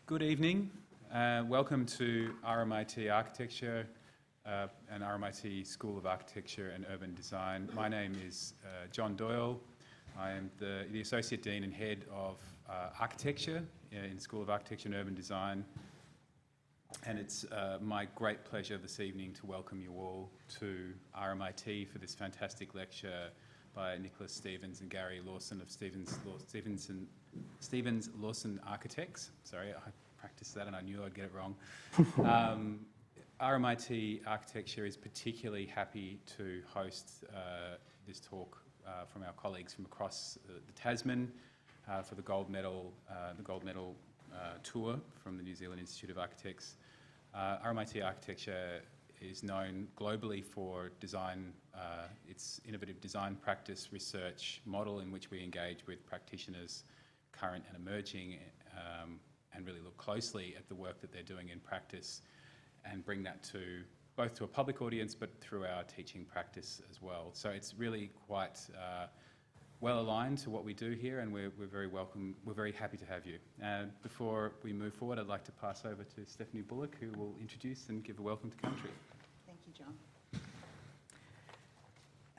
Good evening. Welcome to RMIT Architecture and RMIT School of Architecture and Urban Design. My name is John Doyle. I am the Associate Dean and Head of Architecture in the School of Architecture and Urban Design. And it's my great pleasure this evening to welcome you all to RMIT for this fantastic lecture by Nicholas Stevens and Gary Lawson of Stevens Lawson Architects. Sorry, I practiced that and I knew I'd get it wrong. RMIT Architecture is particularly happy to host this talk from our colleagues from across the Tasman for the gold medal tour from the New Zealand Institute of Architects. RMIT Architecture is known globally for design, its innovative design practice research model in which we engage with practitioners, current and emerging, and really look closely at the work that they're doing in practice and bring that to both to a public audience but through our teaching practice as well. So it's really quite well aligned to what we do here, and we're very happy to have you. Before we move forward, I'd like to pass over to Stephanie Bullock, who will introduce and give a welcome to country. Thank you, John.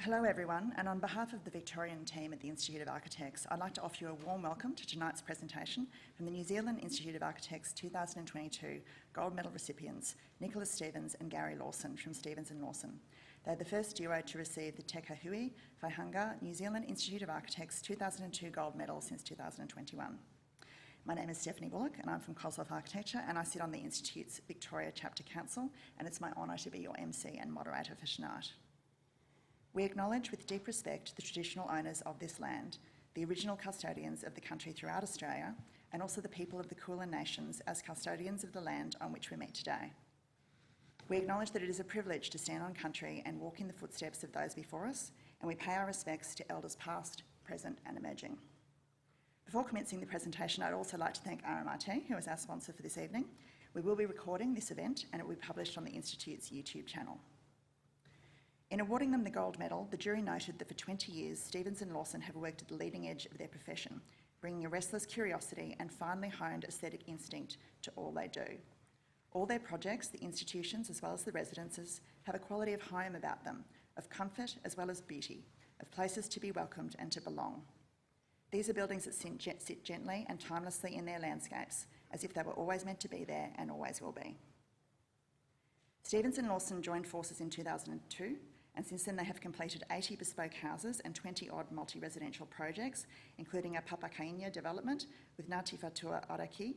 Hello everyone, and on behalf of the Victorian team at the Institute of Architects, I'd like to offer you a warm welcome to tonight's presentation from the New Zealand Institute of Architects 2022 Gold Medal recipients, Nicholas Stevens and Gary Lawson from Stevens Lawson. They're the first duo to receive the Kahui Whaihanga New Zealand Institute of Architects 2002 Gold Medal since 2021. My name is Stephanie Bullock and I'm from Cosloff Architecture, and I sit on the Institute's Victoria Chapter Council, and it's my honour to be your MC and moderator for tonight. We acknowledge with deep respect the traditional owners of this land, the original custodians of the country throughout Australia, and also the people of the Kulin Nations as custodians of the land on which we meet today. We acknowledge that it is a privilege to stand on country and walk in the footsteps of those before us, and we pay our respects to elders past, present and emerging. Before commencing the presentation, I'd also like to thank RMIT, who is our sponsor for this evening. We will be recording this event and it will be published on the Institute's YouTube channel. In awarding them the gold medal, the jury noted that for 20 years, Stevens and Lawson have worked at the leading edge of their profession, bringing a restless curiosity and finely honed aesthetic instinct to all they do. All their projects, the institutions as well as the residences, have a quality of home about them, of comfort as well as beauty, of places to be welcomed and to belong. These are buildings that sit gently and timelessly in their landscapes, as if they were always meant to be there and always will be. Stevens and Lawson joined forces in 2002, and since then they have completed 80 bespoke houses and 20-odd multi-residential projects, including a papakainga development with Ngati Whatua Orakei.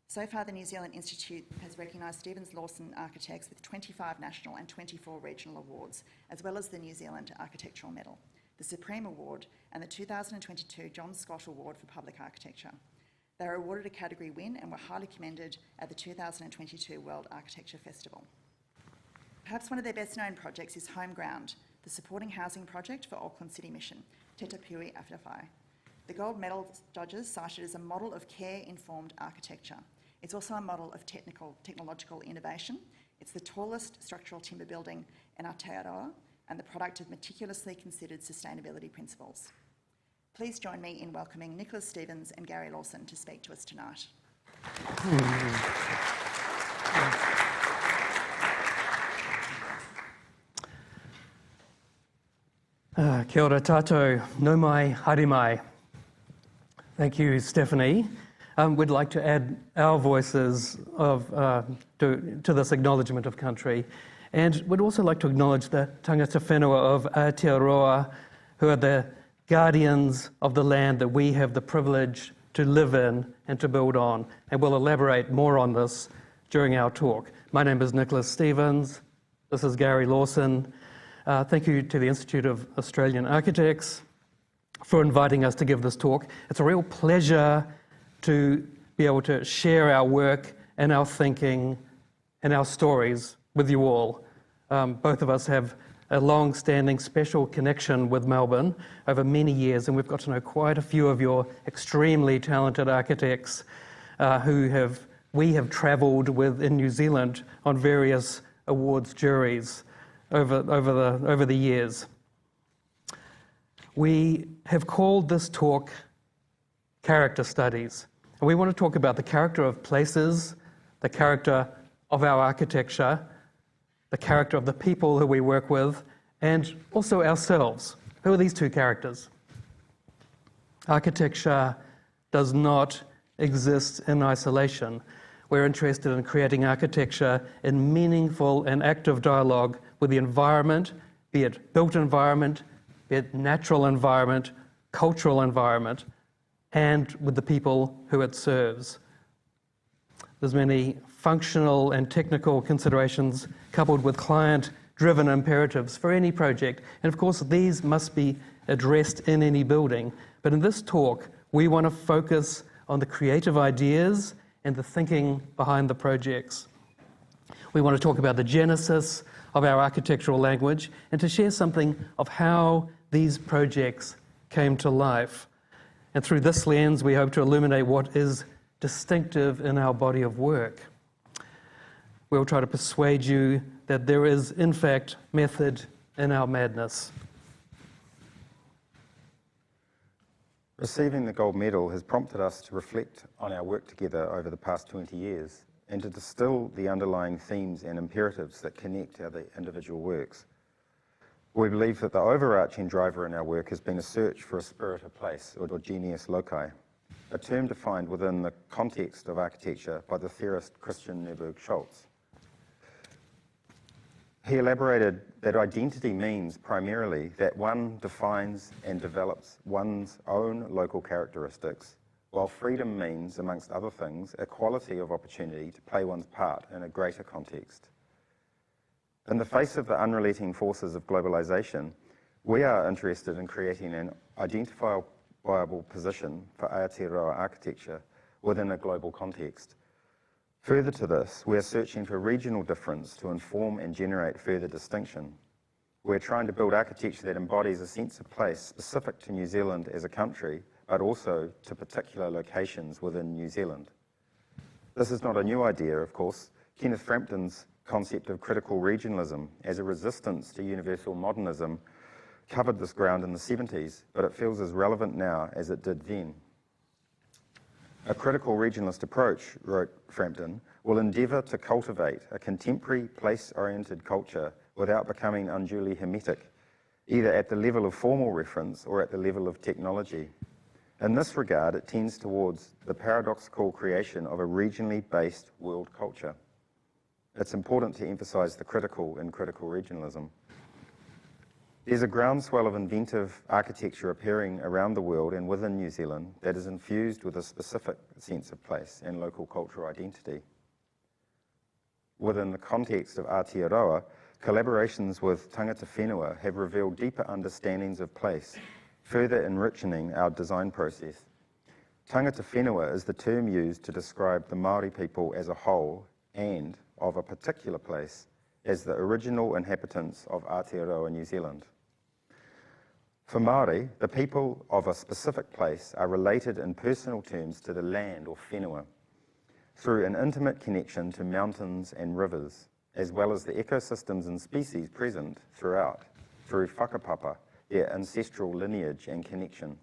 So far, the New Zealand Institute has recognised Stevens Lawson Architects with 25 national and 24 regional awards, as well as the New Zealand Architectural Medal, the Supreme Award, and the 2022 John Scott Award for Public Architecture. They were awarded a category win and were highly commended at the 2022 World Architecture Festival. Perhaps one of their best-known projects is HomeGround, the supporting housing project for Auckland City Mission, Tapui Atawhai. The gold medal judges cited as a model of care-informed architecture. It's also a model of technological innovation. It's the tallest structural timber building in Aotearoa and the product of meticulously considered sustainability principles. Please join me in welcoming Nicholas Stevens and Gary Lawson to speak to us tonight. Kia ora tātou, no mai, haere mai. Thank you, Stephanie. We'd like to add our voices to this acknowledgement of country, and we'd also like to acknowledge the tangata whenua of Aotearoa, who are the guardians of the land that we have the privilege to live in and to build on, and we'll elaborate more on this during our talk. My name is Nicholas Stevens. This is Gary Lawson. Thank you to the Institute of Australian Architects for inviting us to give this talk. It's a real pleasure to be able to share our work and our thinking and our stories with you all. Both of us have a long-standing special connection with Melbourne over many years, and we've got to know quite a few of your extremely talented architects who we have travelled with in New Zealand on various awards juries over the years. We have called this talk Character Studies, And we want to talk about the character of places, the character of our architecture, the character of the people who we work with, and also ourselves. Who are these two characters? Architecture does not exist in isolation. We're interested in creating architecture in meaningful and active dialogue with the environment, be it built environment, be it natural environment, cultural environment, and with the people who it serves. There's many functional and technical considerations coupled with client-driven imperatives for any project. And of course, these must be addressed in any building. But in this talk, we want to focus on the creative ideas and the thinking behind the projects. We want to talk about the genesis of our architectural language and to share something of how these projects came to life. And through this lens, we hope to illuminate what is distinctive in our body of work. We'll try to persuade you that there is, in fact, method in our madness. Receiving the gold medal has prompted us to reflect on our work together over the past 20 years and to distill the underlying themes and imperatives that connect our individual works. We believe that the overarching driver in our work has been a search for a spirit of place, or genius loci, a term defined within the context of architecture by the theorist Christian Neuburg-Schultz. He elaborated that identity means primarily that one defines and develops one's own local characteristics, while freedom means, amongst other things, equality of opportunity to play one's part in a greater context. In the face of the unrelenting forces of globalization, we are interested in creating an identifiable position for Aotearoa architecture within a global context. Further to this, we are searching for regional difference to inform and generate further distinction. We're trying to build architecture that embodies a sense of place specific to New Zealand as a country, but also to particular locations within New Zealand. This is not a new idea, of course. Kenneth Frampton's concept of critical regionalism as a resistance to universal modernism covered this ground in the 70s, but it feels as relevant now as it did then. A critical regionalist approach, wrote Frampton, will endeavour to cultivate a contemporary place-oriented culture without becoming unduly hermetic, either at the level of formal reference or at the level of technology. In this regard, it tends towards the paradoxical creation of a regionally based world culture. It's important to emphasise the critical in critical regionalism. There's a groundswell of inventive architecture appearing around the world and within New Zealand that is infused with a specific sense of place and local cultural identity. Within the context of Aotearoa, collaborations with tangata whenua have revealed deeper understandings of place, further enriching our design process. Tangata whenua is the term used to describe the Māori people as a whole and of a particular place as the original inhabitants of Aotearoa, New Zealand. For Māori, the people of a specific place are related in personal terms to the land or whenua, through an intimate connection to mountains and rivers, as well as the ecosystems and species present throughout, through whakapapa, their ancestral lineage and connection.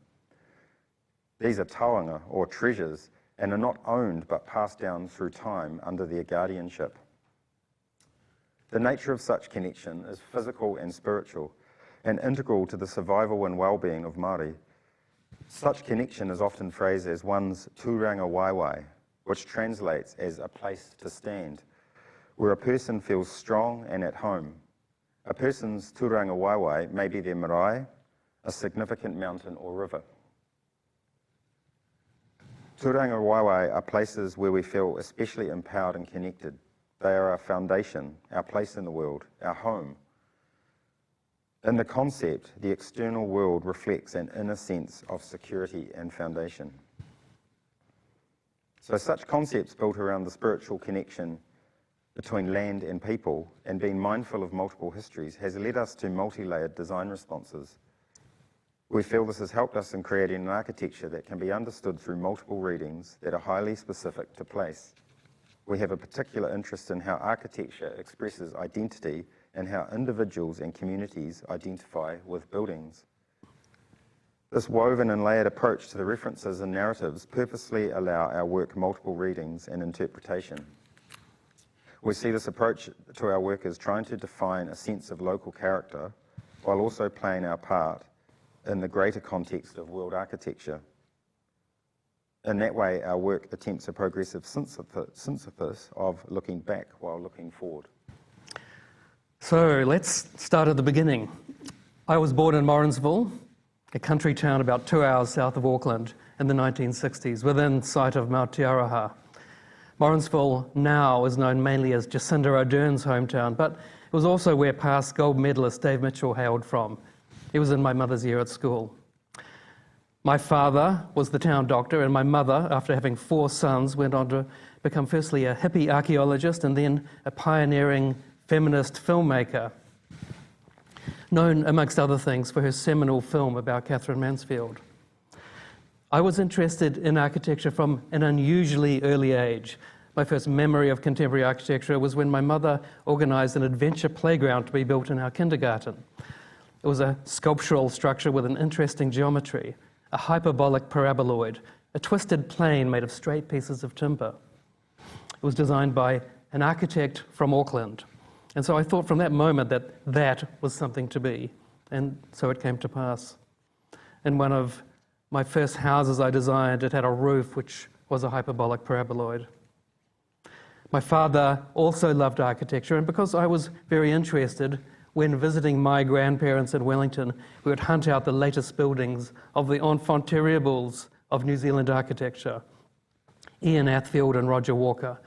These are taonga, or treasures, and are not owned but passed down through time under their guardianship. The nature of such connection is physical and spiritual, and integral to the survival and well-being of Māori. Such connection is often phrased as one's tūranga waiwai, which translates as a place to stand, where a person feels strong and at home. A person's tūranga waiwai may be their marae, a significant mountain or river. Tūranga waiwai are places where we feel especially empowered and connected. They are our foundation, our place in the world, our home. In the concept, the external world reflects an inner sense of security and foundation. So such concepts built around the spiritual connection between land and people and being mindful of multiple histories has led us to multi-layered design responses. We feel this has helped us in creating an architecture that can be understood through multiple readings that are highly specific to place. We have a particular interest in how architecture expresses identity and how individuals and communities identify with buildings. This woven and layered approach to the references and narratives purposely allow our work multiple readings and interpretation. We see this approach to our work as trying to define a sense of local character while also playing our part in the greater context of world architecture. In that way, our work attempts a progressive synthesis of looking back while looking forward. So let's start at the beginning. I was born in Morrinsville, a country town about 2 hours south of Auckland in the 1960s, within sight of Aotearoa. Morrinsville now is known mainly as Jacinda Ardern's hometown, but it was also where past gold medalist Dave Mitchell hailed from. He was in my mother's year at school. My father was the town doctor, and my mother, after having 4 sons, went on to become firstly a hippie archaeologist and then a pioneering feminist filmmaker, known, amongst other things, for her seminal film about Catherine Mansfield. I was interested in architecture from an unusually early age. My first memory of contemporary architecture was when my mother organised an adventure playground to be built in our kindergarten. It was a sculptural structure with an interesting geometry, a hyperbolic paraboloid, a twisted plane made of straight pieces of timber. It was designed by an architect from Auckland. And so I thought from that moment that that was something to be. And so it came to pass. In one of my first houses I designed, it had a roof which was a hyperbolic paraboloid. My father also loved architecture, and because I was very interested, when visiting my grandparents in Wellington, we would hunt out the latest buildings of the enfant terribles of New Zealand architecture, Ian Athfield and Roger Walker.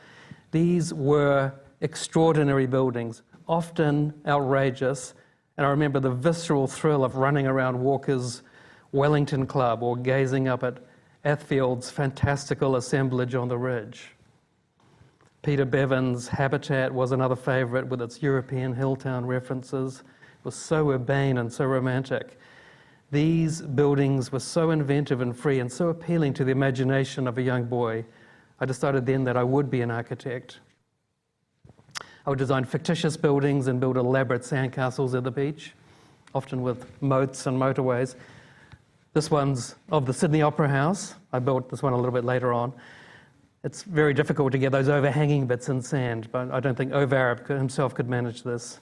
These were extraordinary buildings, often outrageous, and I remember the visceral thrill of running around Walker's Wellington Club or gazing up at Athfield's fantastical assemblage on the ridge. Peter Bevan's Habitat was another favourite with its European hilltown references. It was so urbane and so romantic. These buildings were so inventive and free and so appealing to the imagination of a young boy. I decided then that I would be an architect. I would design fictitious buildings and build elaborate sandcastles at the beach, often with moats and motorways. This one's of the Sydney Opera House. I built this one a little bit later on. It's very difficult to get those overhanging bits in sand, but I don't think Ovarab himself could manage this.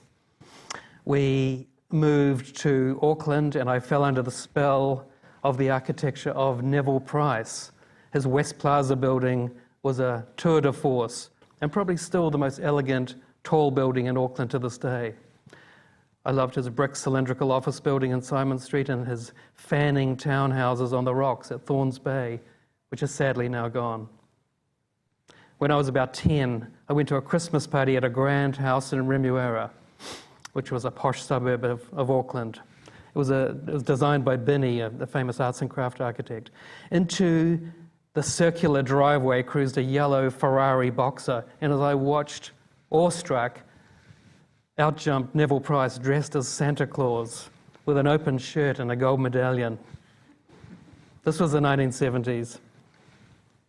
We moved to Auckland and I fell under the spell of the architecture of Neville Price. His West Plaza building was a tour de force and probably still the most elegant tall building in Auckland to this day. I loved his brick cylindrical office building in Simon Street and his fanning townhouses on the rocks at Thorns Bay, which is sadly now gone. When I was about 10, I went to a Christmas party at a grand house in Remuera, which was a posh suburb of Auckland. It was designed by Binney, the famous arts and craft architect. Into the circular driveway cruised a yellow Ferrari Boxer, and as I watched, awestruck, out jumped Neville Price dressed as Santa Claus with an open shirt and a gold medallion. This was the 1970s.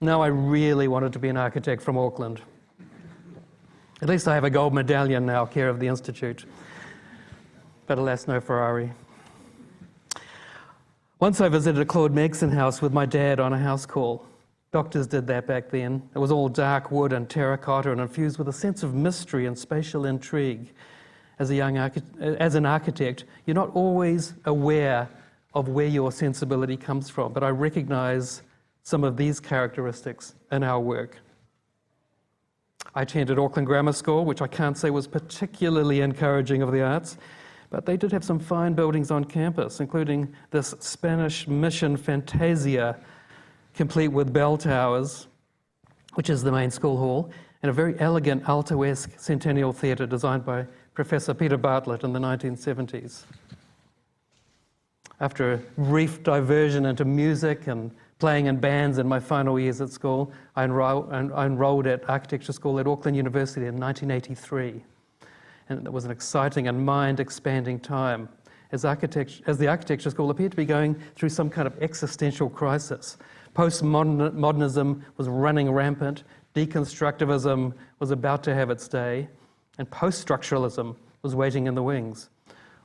Now I really wanted to be an architect from Auckland. At least I have a gold medallion now, care of the Institute. But alas, no Ferrari. Once I visited a Claude Megson house with my dad on a house call. Doctors did that back then. It was all dark wood and terracotta and infused with a sense of mystery and spatial intrigue. As an architect, you're not always aware of where your sensibility comes from, but I recognize some of these characteristics in our work. I attended Auckland Grammar School, which I can't say was particularly encouraging of the arts, but they did have some fine buildings on campus, including this Spanish mission Fantasia, complete with bell towers, which is the main school hall, and a very elegant alto-esque centennial theatre designed by Professor Peter Bartlett in the 1970s. After a brief diversion into music and playing in bands in my final years at school, I enrolled at architecture school at Auckland University in 1983. And it was an exciting and mind-expanding time as the architecture school appeared to be going through some kind of existential crisis. Postmodernism was running rampant, deconstructivism was about to have its day, and post-structuralism was waiting in the wings.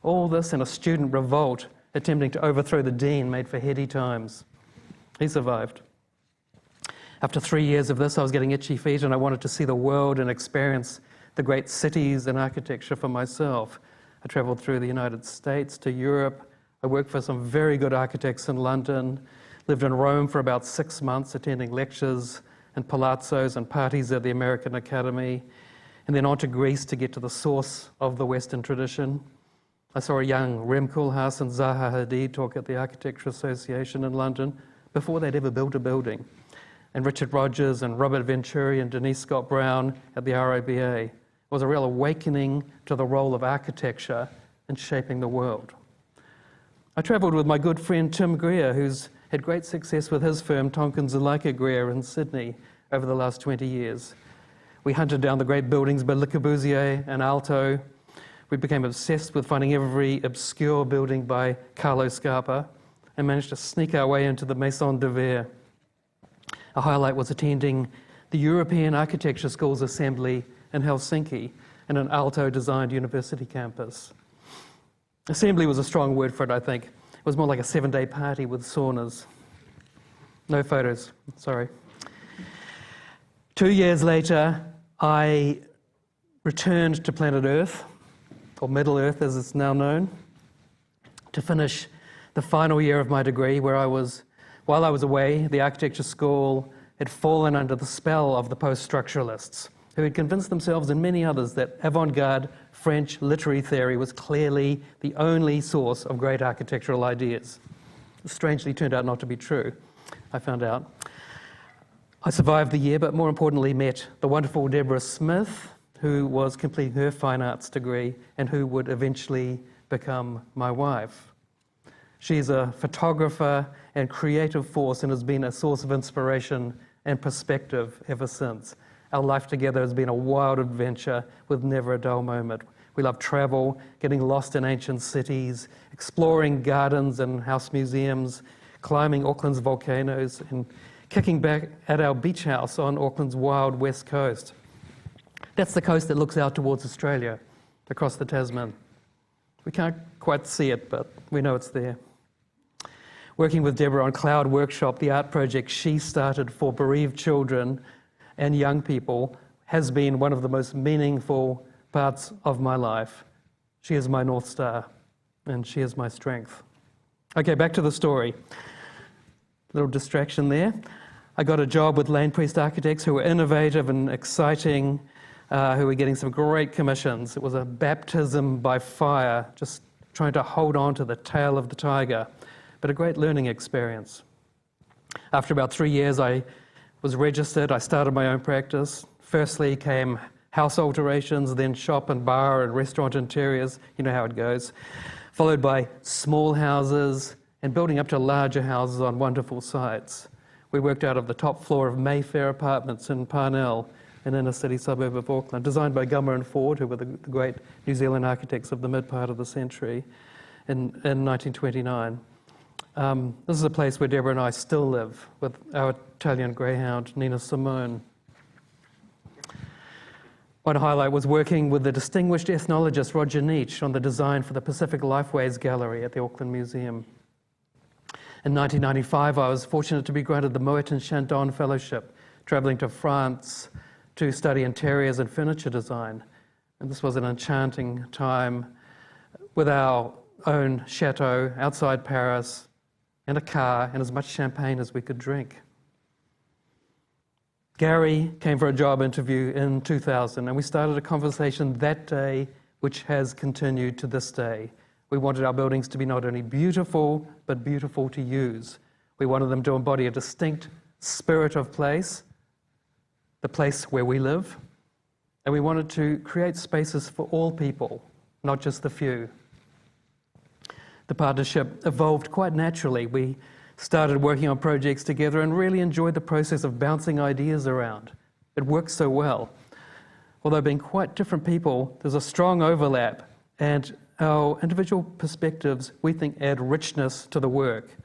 All this in a student revolt attempting to overthrow the Dean made for heady times. He survived. After 3 years of this, I was getting itchy feet and I wanted to see the world and experience the great cities and architecture for myself. I travelled through the United States to Europe. I worked for some very good architects in London, lived in Rome for about 6 months, attending lectures and palazzos and parties at the American Academy, and then on to Greece to get to the source of the Western tradition. I saw a young Rem Koolhaas and Zaha Hadid talk at the Architecture Association in London before they'd ever built a building, and Richard Rogers and Robert Venturi and Denise Scott Brown at the RIBA. It was a real awakening to the role of architecture in shaping the world. I travelled with my good friend Tim Greer, who's had great success with his firm Tonkin Zuleika Greer in Sydney over the last 20 years. We hunted down the great buildings by Le Corbusier and Aalto. We became obsessed with finding every obscure building by Carlo Scarpa and managed to sneak our way into the Maison de Verre. A highlight was attending the European Architecture School's assembly in Helsinki in an Aalto-designed university campus. Assembly was a strong word for it, I think. It was more like a 7-day party with saunas. No photos, sorry. 2 years later, I returned to planet Earth, or Middle Earth as it's now known, to finish the final year of my degree while I was away, the architecture school had fallen under the spell of the post-structuralists, who had convinced themselves and many others that avant-garde French literary theory was clearly the only source of great architectural ideas. It strangely turned out not to be true, I found out. I survived the year, but more importantly met the wonderful Deborah Smith, who was completing her fine arts degree and who would eventually become my wife. She's a photographer and creative force and has been a source of inspiration and perspective ever since. Our life together has been a wild adventure with never a dull moment. We love travel, getting lost in ancient cities, exploring gardens and house museums, climbing Auckland's volcanoes, and kicking back at our beach house on Auckland's wild west coast. That's the coast that looks out towards Australia, across the Tasman. We can't quite see it, but we know it's there. Working with Deborah on Cloud Workshop, the art project she started for bereaved children and young people, has been one of the most meaningful parts of my life. She is my North Star, and she is my strength. Okay, back to the story. Little distraction there. I got a job with Lane Priest Architects, who were innovative and exciting, who were getting some great commissions. It was a baptism by fire, just trying to hold on to the tail of the tiger, but a great learning experience. After about 3 years, I was registered. I started my own practice. Firstly came house alterations, then shop and bar and restaurant interiors. You know how it goes. Followed by small houses and building up to larger houses on wonderful sites. We worked out of the top floor of Mayfair Apartments in Parnell, an inner-city suburb of Auckland, designed by Gummer and Ford, who were the great New Zealand architects of the mid-part of the century, in 1929. This is a place where Deborah and I still live, with our Italian greyhound, Nina Simone. One highlight was working with the distinguished ethnologist Roger Nietzsche on the design for the Pacific Lifeways Gallery at the Auckland Museum. In 1995, I was fortunate to be granted the Moet and Chandon Fellowship, travelling to France to study interiors and furniture design. And this was an enchanting time with our own chateau outside Paris, and a car, and as much champagne as we could drink. Gary came for a job interview in 2000, and we started a conversation that day, which has continued to this day. We wanted our buildings to be not only beautiful, but beautiful to use. We wanted them to embody a distinct spirit of place, the place where we live, and we wanted to create spaces for all people, not just the few. The partnership evolved quite naturally. We started working on projects together and really enjoyed the process of bouncing ideas around. It worked so well. Although being quite different people, there's a strong overlap, and our individual perspectives, we think, add richness to the work.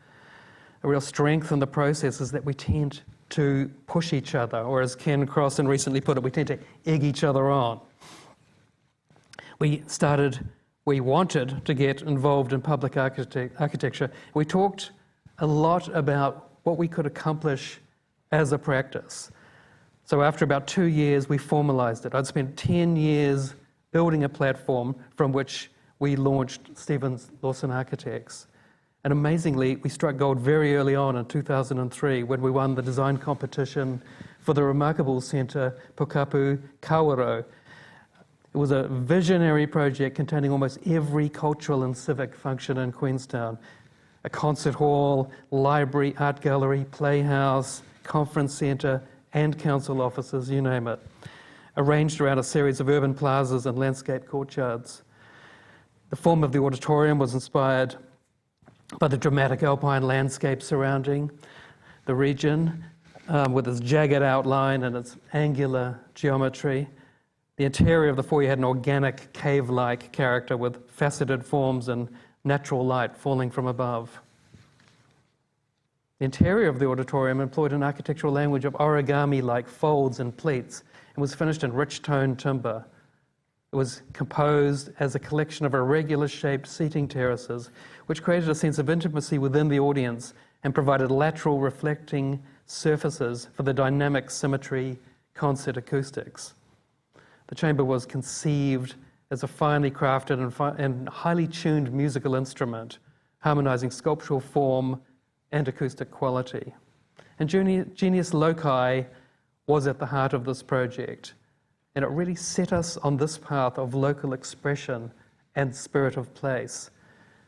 A real strength in the process is that we tend to push each other, or as Ken Crossan recently put it, we tend to egg each other on. We started we wanted to get involved in public architecture. We talked a lot about what we could accomplish as a practice. So after about 2 years, we formalized it. I'd spent 10 years building a platform from which we launched Stevens Lawson Architects. And amazingly, we struck gold very early on in 2003 when we won the design competition for the remarkable centre Pukapu Kawerau. It was a visionary project containing almost every cultural and civic function in Queenstown. A concert hall, library, art gallery, playhouse, conference centre, and council offices, you name it, arranged around a series of urban plazas and landscape courtyards. The form of the auditorium was inspired by the dramatic alpine landscape surrounding the region, with its jagged outline and its angular geometry. The interior of the foyer had an organic cave-like character with faceted forms and natural light falling from above. The interior of the auditorium employed an architectural language of origami-like folds and pleats and was finished in rich toned timber. It was composed as a collection of irregular-shaped seating terraces, which created a sense of intimacy within the audience and provided lateral reflecting surfaces for the dynamic symmetry concert acoustics. The chamber was conceived as a finely crafted and highly tuned musical instrument, harmonizing sculptural form and acoustic quality. And Genius Loci was at the heart of this project, and it really set us on this path of local expression and spirit of place.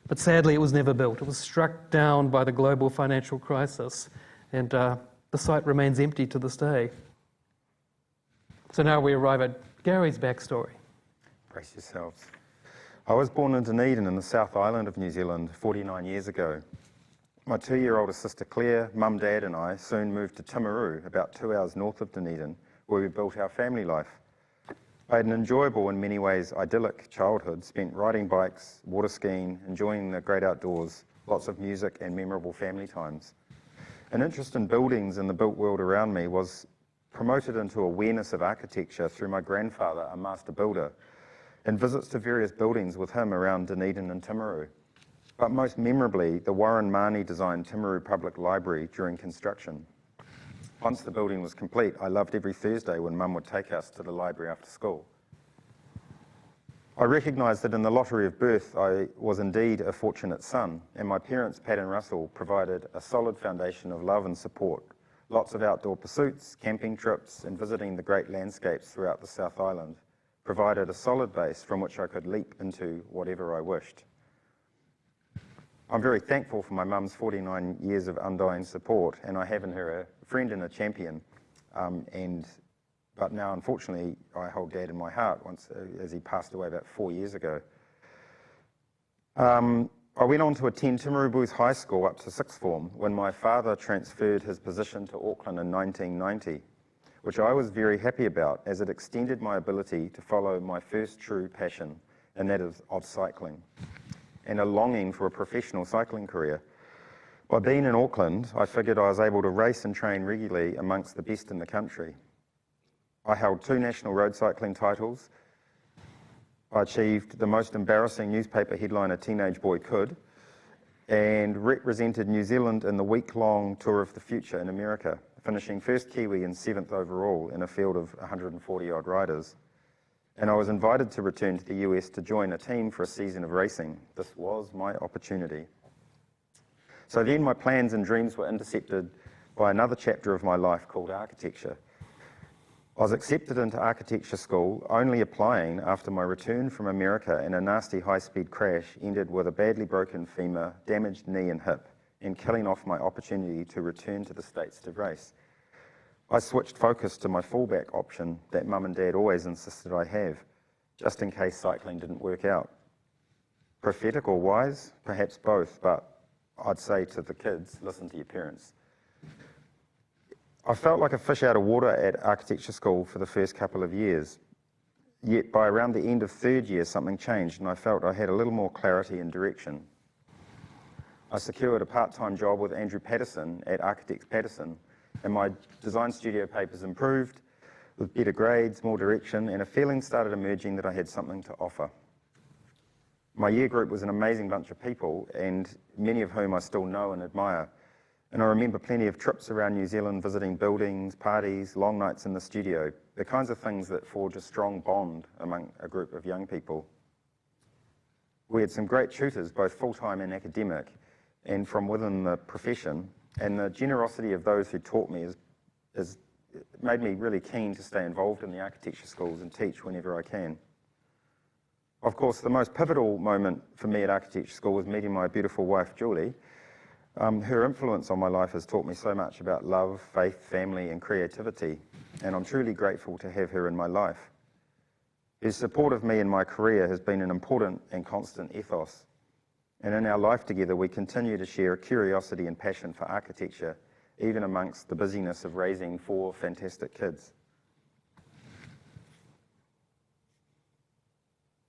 But sadly, it was never built. It was struck down by the global financial crisis, and the site remains empty to this day. So now we arrive at Gary's backstory. Brace yourselves. I was born in Dunedin in the South Island of New Zealand 49 years ago. My 2-year-older sister Claire, mum, dad and I soon moved to Timaru, about 2 hours north of Dunedin, where we built our family life. I had an enjoyable, in many ways idyllic childhood, spent riding bikes, water skiing, enjoying the great outdoors, lots of music and memorable family times. An interest in buildings and the built world around me was promoted into awareness of architecture through my grandfather, a master builder, and visits to various buildings with him around Dunedin and Timaru. But most memorably, the Warren Marnie designed Timaru Public Library during construction. Once the building was complete, I loved every Thursday when Mum would take us to the library after school. I recognised that in the lottery of birth, I was indeed a fortunate son, and my parents, Pat and Russell, provided a solid foundation of love and support. Lots of outdoor pursuits, camping trips, and visiting the great landscapes throughout the South Island provided a solid base from which I could leap into whatever I wished. I'm very thankful for my mum's 49 years of undying support, and I have in her a friend and a champion. But now, unfortunately, I hold Dad in my heart as he passed away about 4 years ago. I went on to attend Timaru High School up to sixth form when my father transferred his position to Auckland in 1990, which I was very happy about as it extended my ability to follow my first true passion, and that is of cycling, and a longing for a professional cycling career. By being in Auckland, I figured I was able to race and train regularly amongst the best in the country. I held 2 national road cycling titles. I achieved the most embarrassing newspaper headline a teenage boy could, and represented New Zealand in the week-long Tour of the Future in America, finishing first Kiwi and 7th overall in a field of 140-odd riders. And I was invited to return to the US to join a team for a season of racing. This was my opportunity. So then my plans and dreams were intercepted by another chapter of my life called architecture. I was accepted into architecture school, only applying after my return from America, and a nasty high-speed crash ended with a badly broken femur, damaged knee and hip, and killing off my opportunity to return to the States to race. I switched focus to my fallback option that Mum and Dad always insisted I have, just in case cycling didn't work out. Prophetic or wise? Perhaps both, but I'd say to the kids, listen to your parents. I felt like a fish out of water at architecture school for the first couple of years. Yet by around the end of 3rd year, something changed and I felt I had a little more clarity and direction. I secured a part-time job with Andrew Patterson at Architects Patterson, and my design studio papers improved with better grades, more direction, and a feeling started emerging that I had something to offer. My year group was an amazing bunch of people, and many of whom I still know and admire. And I remember plenty of trips around New Zealand, visiting buildings, parties, long nights in the studio, the kinds of things that forge a strong bond among a group of young people. We had some great tutors, both full-time and academic, and from within the profession, and the generosity of those who taught me has made me really keen to stay involved in the architecture schools and teach whenever I can. Of course, the most pivotal moment for me at architecture school was meeting my beautiful wife, Julie. Her influence on my life has taught me so much about love, faith, family, and creativity, and I'm truly grateful to have her in my life. Her support of me in my career has been an important and constant ethos, and in our life together we continue to share a curiosity and passion for architecture, even amongst the busyness of raising 4 fantastic kids.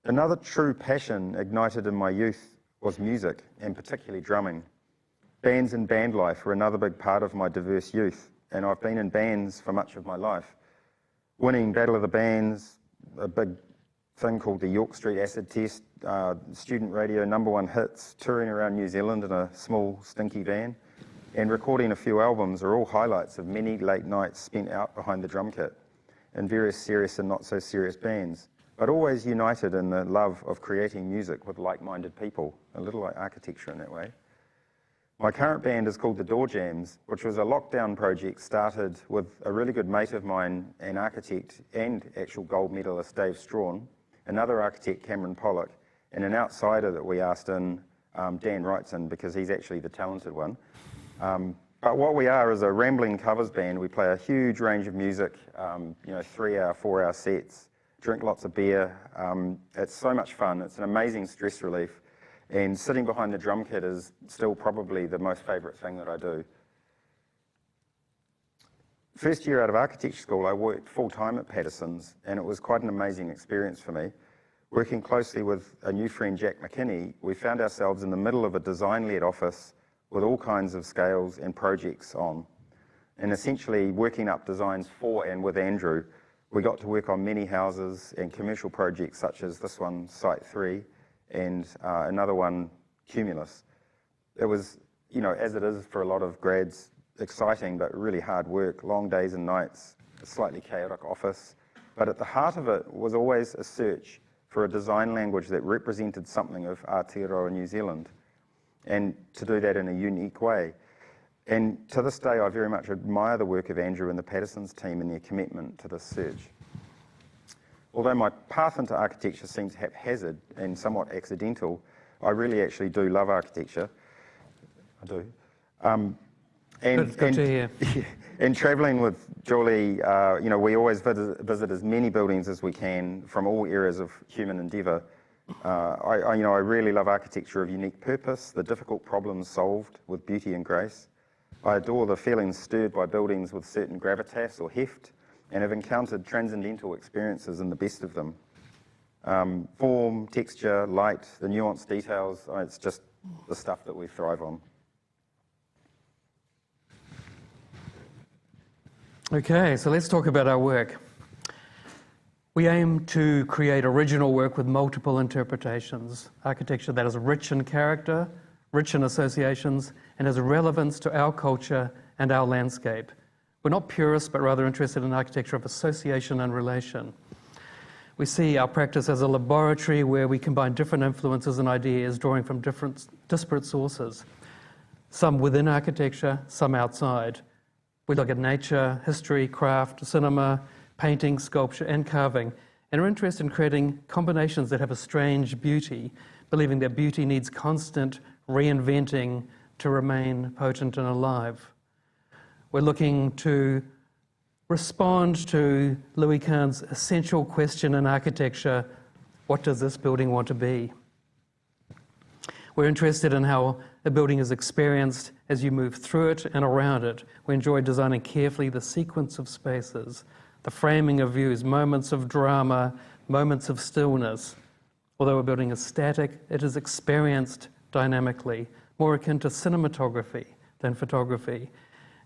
Another true passion ignited in my youth was music, and particularly drumming. Bands and band life were another big part of my diverse youth, and I've been in bands for much of my life. Winning Battle of the Bands, a big thing called the York Street Acid Test, student radio #1 hits, touring around New Zealand in a small, stinky van, and recording a few albums are all highlights of many late nights spent out behind the drum kit in various serious and not so serious bands, but always united in the love of creating music with like-minded people, a little like architecture in that way. My current band is called the Door Jams, which was a lockdown project started with a really good mate of mine, an architect and actual gold medalist Dave Strawn, another architect Cameron Pollock, and an outsider that we asked in, Dan Wrightson, because he's actually the talented one. But what we are is a rambling covers band. We play a huge range of music, 3-hour, 4-hour sets, drink lots of beer. It's so much fun. It's an amazing stress relief. And sitting behind the drum kit is still probably the most favourite thing that I do. First year out of architecture school, I worked full-time at Patterson's, and it was quite an amazing experience for me. Working closely with a new friend, Jack McKinney, we found ourselves in the middle of a design-led office with all kinds of scales and projects on. And essentially working up designs for and with Andrew, we got to work on many houses and commercial projects such as this one, Site 3, and another one, Cumulus. It was, as it is for a lot of grads, exciting but really hard work, long days and nights, a slightly chaotic office. But at the heart of it was always a search for a design language that represented something of Aotearoa, New Zealand, and to do that in a unique way. And to this day, I very much admire the work of Andrew and the Patterson's team and their commitment to this search. Although my path into architecture seems haphazard and somewhat accidental, I really actually do love architecture. I do. Good to hear. And travelling with Julie, we always visit as many buildings as we can from all areas of human endeavour. I really love architecture of unique purpose, the difficult problems solved with beauty and grace. I adore the feelings stirred by buildings with certain gravitas or heft, and have encountered transcendental experiences in the best of them. Form, texture, light, the nuanced details, it's just the stuff that we thrive on. Okay, so let's talk about our work. We aim to create original work with multiple interpretations, architecture that is rich in character, rich in associations, and has relevance to our culture and our landscape. We're not purists, but rather interested in architecture of association and relation. We see our practice as a laboratory where we combine different influences and ideas, drawing from disparate sources, some within architecture, some outside. We look at nature, history, craft, cinema, painting, sculpture, and carving, and are interested in creating combinations that have a strange beauty, believing that beauty needs constant reinventing to remain potent and alive. We're looking to respond to Louis Kahn's essential question in architecture, what does this building want to be? We're interested in how a building is experienced as you move through it and around it. We enjoy designing carefully the sequence of spaces, the framing of views, moments of drama, moments of stillness. Although a building is static, it is experienced dynamically, more akin to cinematography than photography.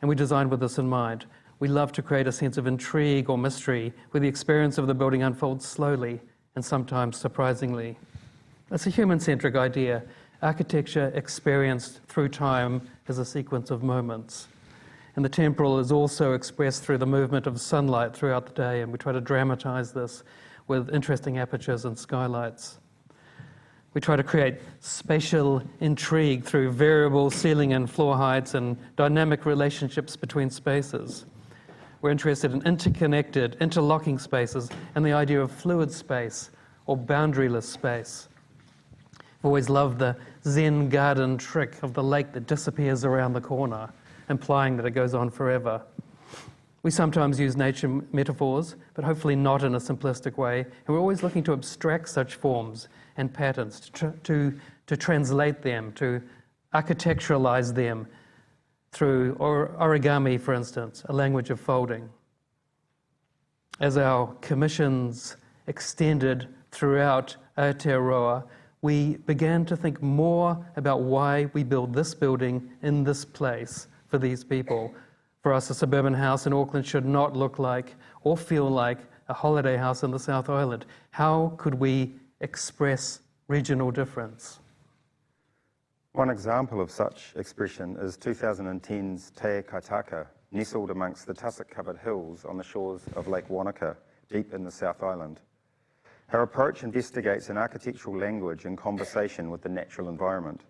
And we design with this in mind. We love to create a sense of intrigue or mystery where the experience of the building unfolds slowly and sometimes surprisingly. It's a human-centric idea. Architecture experienced through time as a sequence of moments. And the temporal is also expressed through the movement of sunlight throughout the day, and we try to dramatize this with interesting apertures and skylights. We try to create spatial intrigue through variable ceiling and floor heights and dynamic relationships between spaces. We're interested in interconnected, interlocking spaces and the idea of fluid space or boundaryless space. I've always loved the Zen garden trick of the lake that disappears around the corner, implying that it goes on forever. We sometimes use nature metaphors, but hopefully not in a simplistic way, and we're always looking to abstract such forms and patterns, to translate them, to architecturalize them through origami, for instance, a language of folding. As our commissions extended throughout Aotearoa, we began to think more about why we build this building in this place for these people. For us, a suburban house in Auckland should not look like or feel like a holiday house in the South Island. How could we express regional difference? One example of such expression is 2010's Te Kaitaka, nestled amongst the tussock-covered hills on the shores of Lake Wanaka, deep in the South Island. Her approach investigates an architectural language in conversation with the natural environment.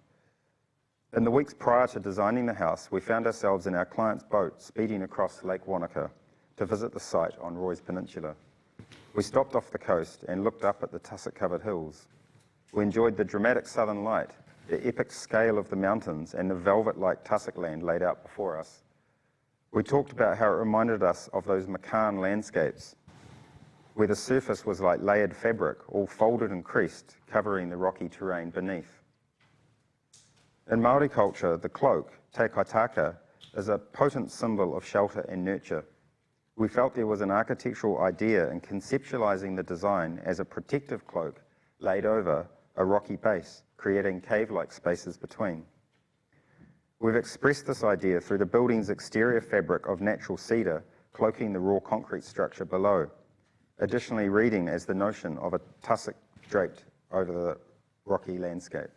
In the weeks prior to designing the house, we found ourselves in our client's boat speeding across Lake Wanaka to visit the site on Roy's Peninsula. We stopped off the coast and looked up at the tussock-covered hills. We enjoyed the dramatic southern light, the epic scale of the mountains, and the velvet-like tussock land laid out before us. We talked about how it reminded us of those Macan landscapes, where the surface was like layered fabric, all folded and creased, covering the rocky terrain beneath. In Māori culture, the cloak, te kaitaka, is a potent symbol of shelter and nurture. We felt there was an architectural idea in conceptualizing the design as a protective cloak laid over a rocky base, creating cave-like spaces between. We've expressed this idea through the building's exterior fabric of natural cedar, cloaking the raw concrete structure below, additionally reading as the notion of a tussock draped over the rocky landscape.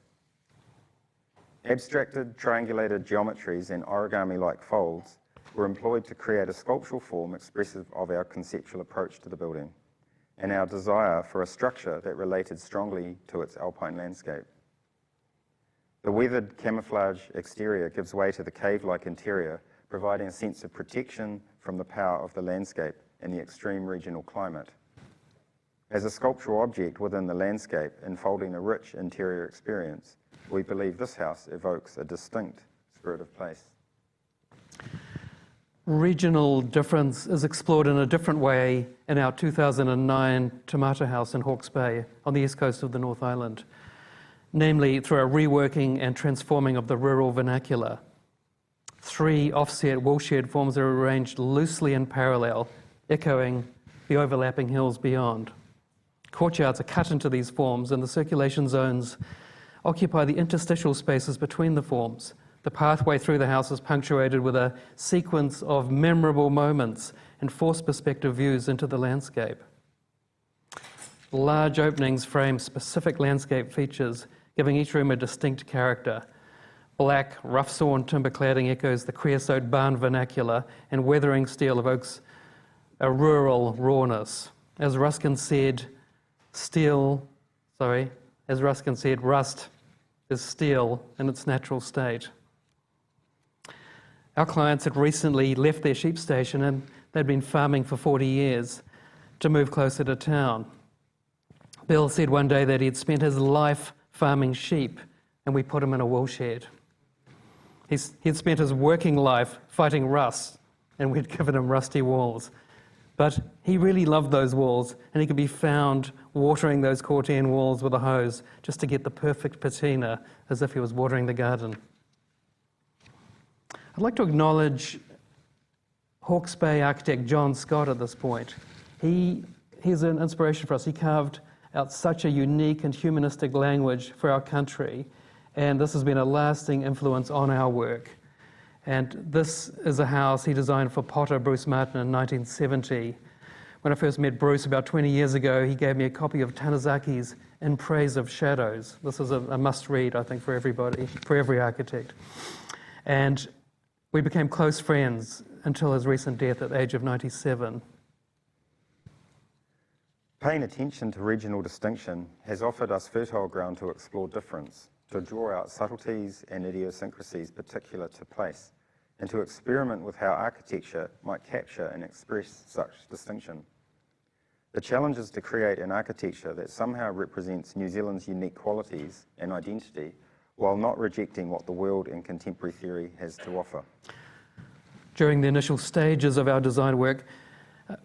Abstracted, triangulated geometries and origami-like folds were employed to create a sculptural form expressive of our conceptual approach to the building and our desire for a structure that related strongly to its alpine landscape. The weathered camouflage exterior gives way to the cave-like interior, providing a sense of protection from the power of the landscape and the extreme regional climate. As a sculptural object within the landscape, enfolding a rich interior experience, we believe this house evokes a distinct spirit of place. Regional difference is explored in a different way in our 2009 Tomato House in Hawke's Bay on the east coast of the North Island, namely through a reworking and transforming of the rural vernacular. 3 offset wool-shed forms are arranged loosely in parallel, echoing the overlapping hills beyond. Courtyards are cut into these forms, and the circulation zones occupy the interstitial spaces between the forms. The pathway through the house is punctuated with a sequence of memorable moments and forced perspective views into the landscape. Large openings frame specific landscape features, giving each room a distinct character. Black, rough-sawn timber cladding echoes the creosote barn vernacular, and weathering steel evokes a rural rawness. As Ruskin said, rust is steel in its natural state. Our clients had recently left their sheep station, and they'd been farming for 40 years to move closer to town. Bill said one day that he'd spent his life farming sheep, and we put him in a wool shed. He'd spent his working life fighting rust, and we'd given him rusty walls. But he really loved those walls, and he could be found watering those corten walls with a hose just to get the perfect patina, as if he was watering the garden. I'd like to acknowledge Hawke's Bay architect John Scott at this point. He's an inspiration for us. He carved out such a unique and humanistic language for our country, and this has been a lasting influence on our work. And this is a house he designed for potter Bruce Martin in 1970, When I first met Bruce about 20 years ago, he gave me a copy of Tanazaki's In Praise of Shadows. This is a must-read, I think, for everybody, for every architect. And we became close friends until his recent death at the age of 97. Paying attention to regional distinction has offered us fertile ground to explore difference, to draw out subtleties and idiosyncrasies particular to place, and to experiment with how architecture might capture and express such distinction. The challenge is to create an architecture that somehow represents New Zealand's unique qualities and identity, while not rejecting what the world and contemporary theory has to offer. During the initial stages of our design work,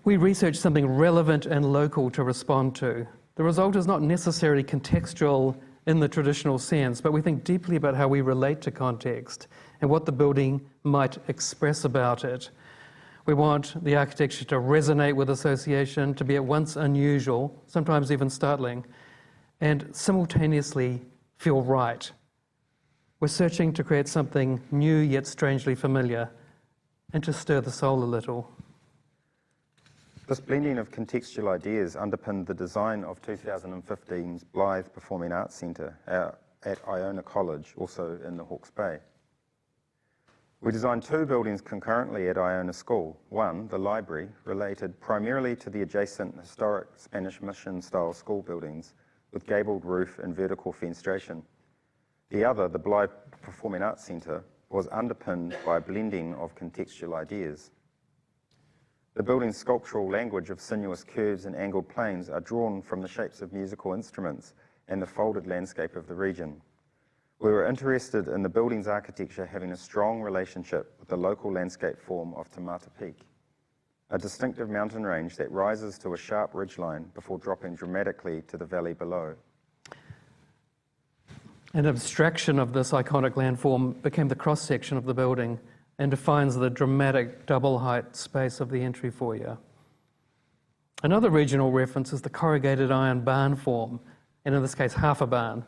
we researched something relevant and local to respond to. The result is not necessarily contextual in the traditional sense, but we think deeply about how we relate to context and what the building might express about it. We want the architecture to resonate with association, to be at once unusual, sometimes even startling, and simultaneously feel right. We're searching to create something new yet strangely familiar, and to stir the soul a little. This blending of contextual ideas underpinned the design of 2015's Blythe Performing Arts Centre at Iona College, also in the Hawke's Bay. We designed two buildings concurrently at Iona School. One, the library, related primarily to the adjacent historic Spanish Mission-style school buildings with gabled roof and vertical fenestration. The other, the Blythe Performing Arts Centre, was underpinned by a blending of contextual ideas. The building's sculptural language of sinuous curves and angled planes are drawn from the shapes of musical instruments and the folded landscape of the region. We were interested in the building's architecture having a strong relationship with the local landscape form of Te Mata Peak, a distinctive mountain range that rises to a sharp ridgeline before dropping dramatically to the valley below. An abstraction of this iconic landform became the cross-section of the building and defines the dramatic double-height space of the entry foyer. Another regional reference is the corrugated iron barn form, and in this case half a barn,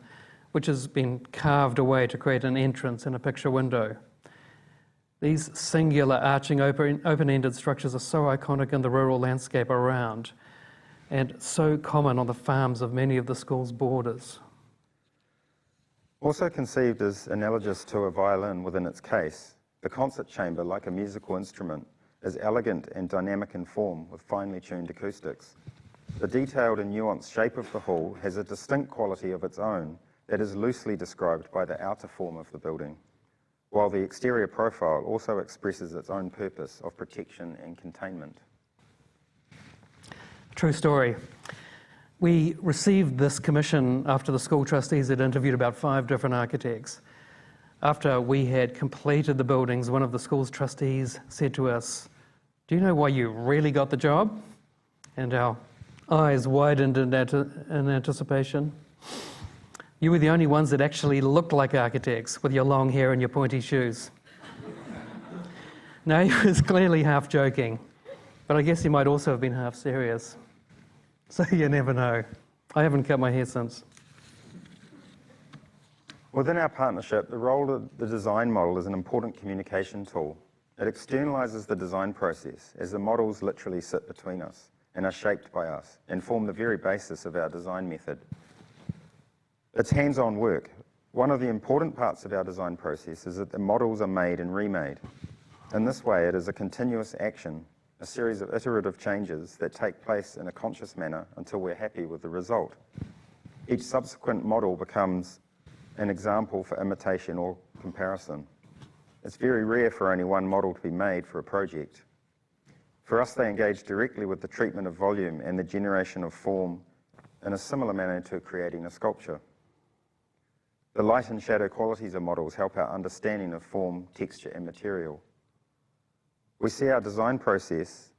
which has been carved away to create an entrance and a picture window. These singular arching open-ended structures are so iconic in the rural landscape around and so common on the farms of many of the school's borders. Also conceived as analogous to a violin within its case, the concert chamber, like a musical instrument, is elegant and dynamic in form with finely tuned acoustics. The detailed and nuanced shape of the hall has a distinct quality of its own that is loosely described by the outer form of the building, while the exterior profile also expresses its own purpose of protection and containment. True story. We received this commission after the school trustees had interviewed about 5 different architects. After we had completed the buildings, one of the school's trustees said to us, "Do you know why you really got the job?" And our eyes widened in anticipation. "You were the only ones that actually looked like architects with your long hair and your pointy shoes." Now, he was clearly half joking, but I guess he might also have been half serious. So you never know. I haven't cut my hair since. Within our partnership, the role of the design model is an important communication tool. It externalizes the design process as the models literally sit between us and are shaped by us and form the very basis of our design method. It's hands-on work. One of the important parts of our design process is that the models are made and remade. In this way, it is a continuous action, a series of iterative changes that take place in a conscious manner until we're happy with the result. Each subsequent model becomes an example for imitation or comparison. It's very rare for only one model to be made for a project. For us, they engage directly with the treatment of volume and the generation of form in a similar manner to creating a sculpture. The light and shadow qualities of models help our understanding of form, texture, and material. We see our design process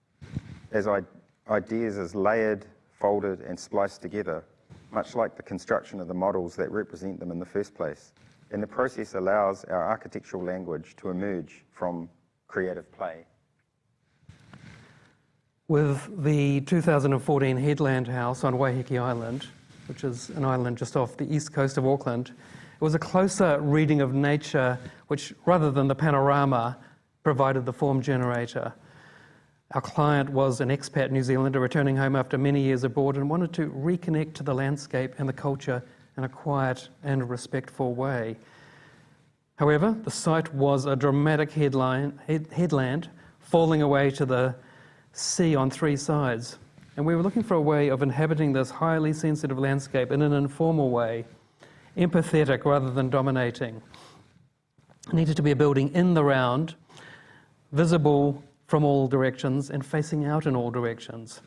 as ideas as layered, folded, and spliced together, much like the construction of the models that represent them in the first place. And the process allows our architectural language to emerge from creative play. With the 2014 Headland House on Waihiki Island, which is an island just off the east coast of Auckland, it was a closer reading of nature which, rather than the panorama, provided the form generator. Our client was an expat New Zealander returning home after many years abroad and wanted to reconnect to the landscape and the culture in a quiet and respectful way. However, the site was a dramatic headland falling away to the sea on three sides, and we were looking for a way of inhabiting this highly sensitive landscape in an informal way, empathetic rather than dominating. It needed to be a building in the round, visible from all directions and facing out in all directions.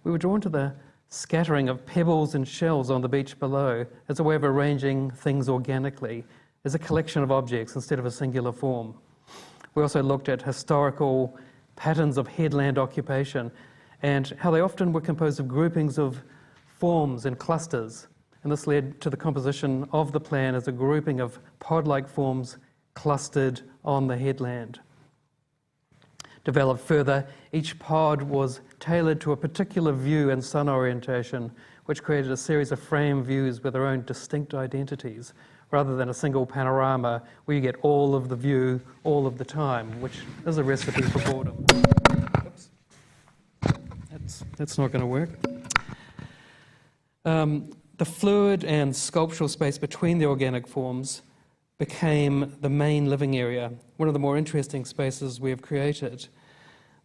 We were drawn to the scattering of pebbles and shells on the beach below as a way of arranging things organically, as a collection of objects instead of a singular form. We also looked at historical patterns of headland occupation and how they often were composed of groupings of forms and clusters, and this led to the composition of the plan as a grouping of pod-like forms clustered on the headland. Developed further, each pod was tailored to a particular view and sun orientation, which created a series of frame views with their own distinct identities, rather than a single panorama where you get all of the view all of the time, which is a recipe for boredom. Oops. That's not going to work. The fluid and sculptural space between the organic forms became the main living area, one of the more interesting spaces we have created.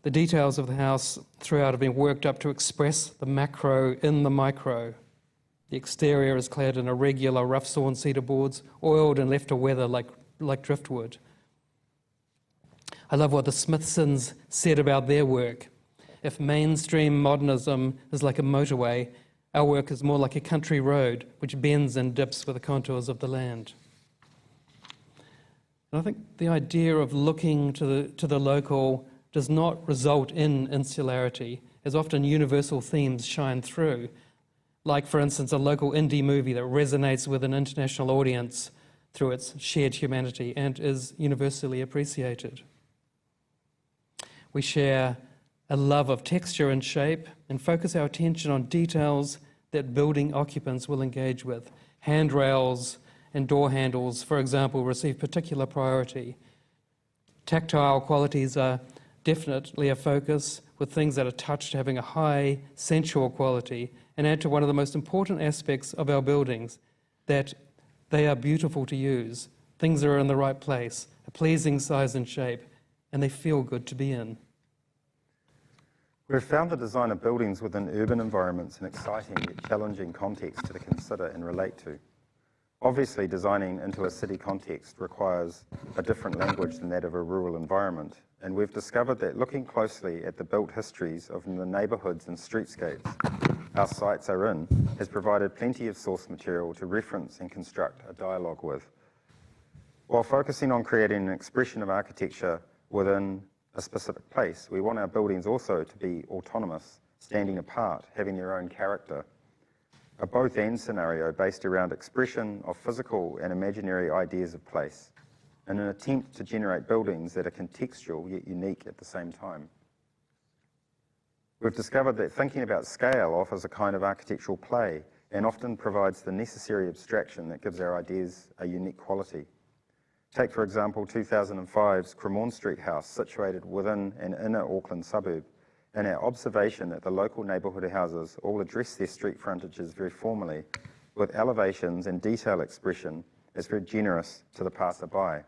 The details of the house throughout have been worked up to express the macro in the micro. The exterior is clad in irregular, rough-sawn cedar boards, oiled and left to weather like driftwood. I love what the Smithsons said about their work. If mainstream modernism is like a motorway, our work is more like a country road, which bends and dips with the contours of the land. And I think the idea of looking to the local does not result in insularity, as often universal themes shine through, like, for instance, a local indie movie that resonates with an international audience through its shared humanity and is universally appreciated. We share a love of texture and shape and focus our attention on details that building occupants will engage with. Handrails and door handles, for example, receive particular priority. Tactile qualities are definitely a focus, with things that are touched having a high sensual quality, and add to one of the most important aspects of our buildings, that they are beautiful to use. Things are in the right place, a pleasing size and shape, and they feel good to be in. We've found the design of buildings within urban environments an exciting yet challenging context to consider and relate to. Obviously, designing into a city context requires a different language than that of a rural environment, and we've discovered that looking closely at the built histories of the neighbourhoods and streetscapes our sites are in has provided plenty of source material to reference and construct a dialogue with. While focusing on creating an expression of architecture within a specific place, we want our buildings also to be autonomous, standing apart, having their own character. A both-and scenario based around expression of physical and imaginary ideas of place, in an attempt to generate buildings that are contextual yet unique at the same time. We've discovered that thinking about scale offers a kind of architectural play and often provides the necessary abstraction that gives our ideas a unique quality. Take, for example, 2005's Cremorne Street house, situated within an inner Auckland suburb, and our observation that the local neighbourhood houses all address their street frontages very formally, with elevations and detail expression as very generous to the passerby.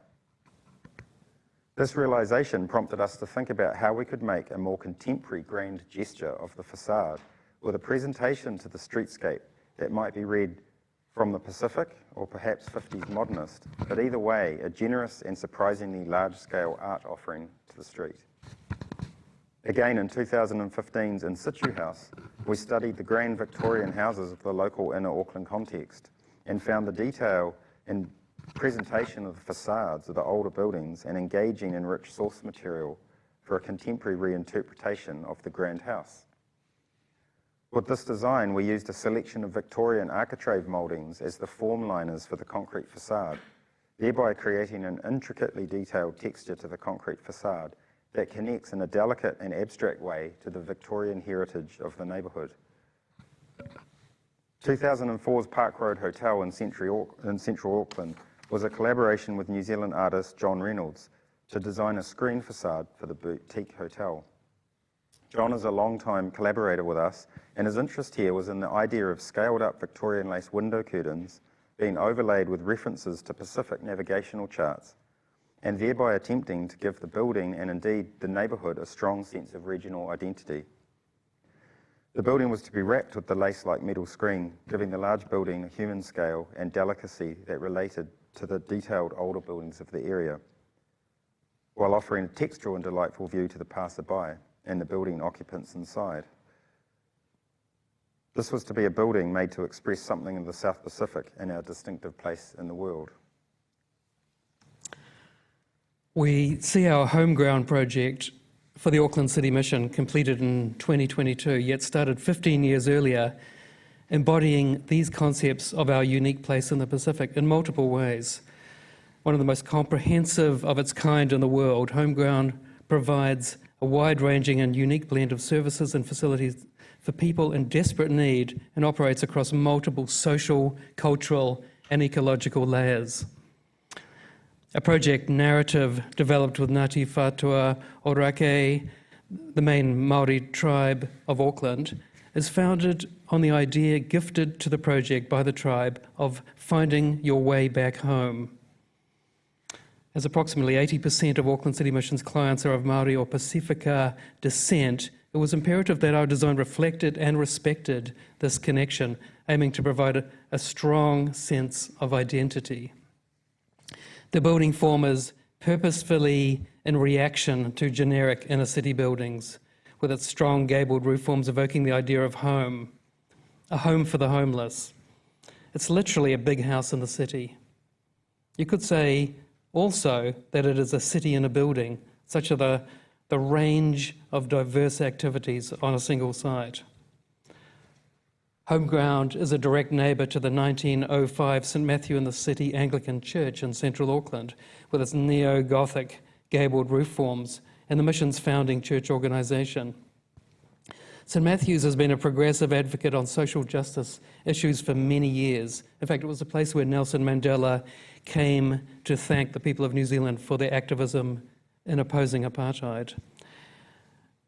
This realisation prompted us to think about how we could make a more contemporary grand gesture of the facade, with a presentation to the streetscape that might be read from the Pacific or perhaps 50s modernist, but either way, a generous and surprisingly large-scale art offering to the street. Again, in 2015's In Situ House, we studied the grand Victorian houses of the local inner Auckland context and found the detail and presentation of the facades of the older buildings an engaging and rich source material for a contemporary reinterpretation of the grand house. With this design, we used a selection of Victorian architrave mouldings as the form liners for the concrete facade, thereby creating an intricately detailed texture to the concrete facade that connects in a delicate and abstract way to the Victorian heritage of the neighbourhood. 2004's Park Road Hotel in central Auckland was a collaboration with New Zealand artist John Reynolds to design a screen facade for the boutique hotel. John is a long-time collaborator with us, and his interest here was in the idea of scaled-up Victorian lace window curtains being overlaid with references to Pacific navigational charts, and thereby attempting to give the building and indeed the neighbourhood a strong sense of regional identity. The building was to be wrapped with the lace-like metal screen, giving the large building a human scale and delicacy that related to the detailed older buildings of the area, while offering a textural and delightful view to the passerby and the building occupants inside. This was to be a building made to express something of the South Pacific and our distinctive place in the world. We see our HomeGround project for the Auckland City Mission completed in 2022, yet started 15 years earlier, embodying these concepts of our unique place in the Pacific in multiple ways. One of the most comprehensive of its kind in the world, HomeGround provides a wide-ranging and unique blend of services and facilities for people in desperate need and operates across multiple social, cultural, and ecological layers. A project narrative developed with Ngati Whatua Orakei, the main Māori tribe of Auckland, is founded on the idea gifted to the project by the tribe of finding your way back home. As approximately 80% of Auckland City Mission's clients are of Māori or Pacifica descent, it was imperative that our design reflected and respected this connection, aiming to provide a strong sense of identity. The building form is purposefully in reaction to generic inner city buildings, with its strong gabled roof forms evoking the idea of home, a home for the homeless. It's literally a big house in the city. You could say also that it is a city in a building, such are the range of diverse activities on a single site. HomeGround is a direct neighbour to the 1905 St Matthew in the City Anglican Church in central Auckland, with its neo-Gothic gabled roof forms and the mission's founding church organisation. St Matthew's has been a progressive advocate on social justice issues for many years. In fact, it was a place where Nelson Mandela came to thank the people of New Zealand for their activism in opposing apartheid.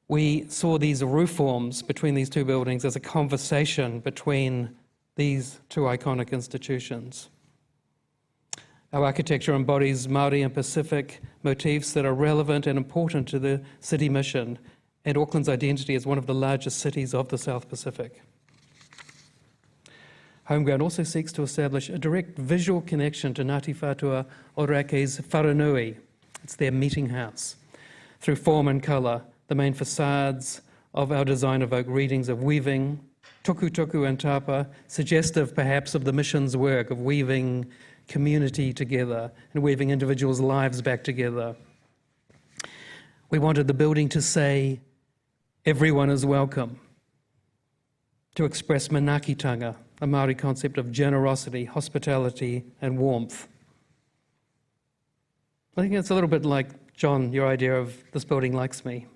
We saw these roof forms between these two buildings as a conversation between these two iconic institutions. Our architecture embodies Māori and Pacific motifs that are relevant and important to the city mission and Auckland's identity as one of the largest cities of the South Pacific. HomeGround also seeks to establish a direct visual connection to Ngati Whatua Orakei's wharenui. It's their meeting house. Through form and colour, the main facades of our design evoke readings of weaving, tuku and tapa, suggestive perhaps of the mission's work of weaving community together and weaving individuals' lives back together. We wanted the building to say, everyone is welcome, to express manakitanga, a Māori concept of generosity, hospitality and warmth. I think it's a little bit like, John, your idea of this building likes me.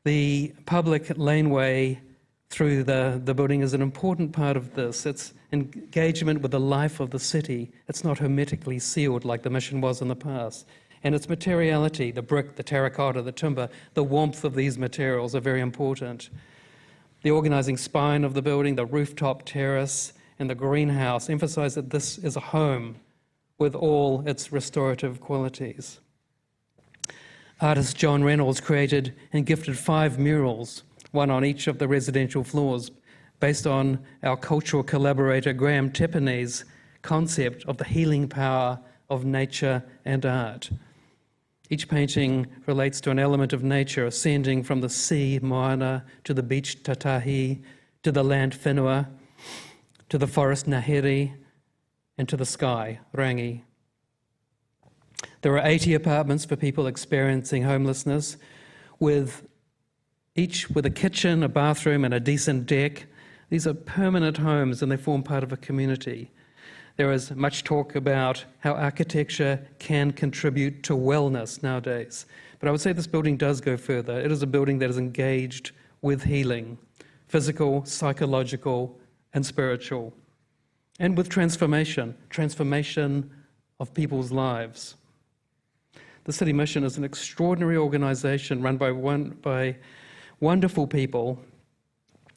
The public laneway through the building is an important part of this. It's engagement with the life of the city. It's not hermetically sealed like the mission was in the past. And its materiality, the brick, the terracotta, the timber, the warmth of these materials are very important. The organising spine of the building, the rooftop terrace, and the greenhouse emphasise that this is a home with all its restorative qualities. Artist John Reynolds created and gifted 5 murals, one on each of the residential floors, based on our cultural collaborator Graham Tepene's concept of the healing power of nature and art. Each painting relates to an element of nature, ascending from the sea, moana, to the beach, tatahi, to the land, whenua, to the forest, nahere, and to the sky, rangi. There are 80 apartments for people experiencing homelessness, each with a kitchen, a bathroom, and a decent deck. These are permanent homes and they form part of a community. There is much talk about how architecture can contribute to wellness nowadays. But I would say this building does go further. It is a building that is engaged with healing, physical, psychological, and spiritual, and with transformation of people's lives. The City Mission is an extraordinary organisation run by wonderful people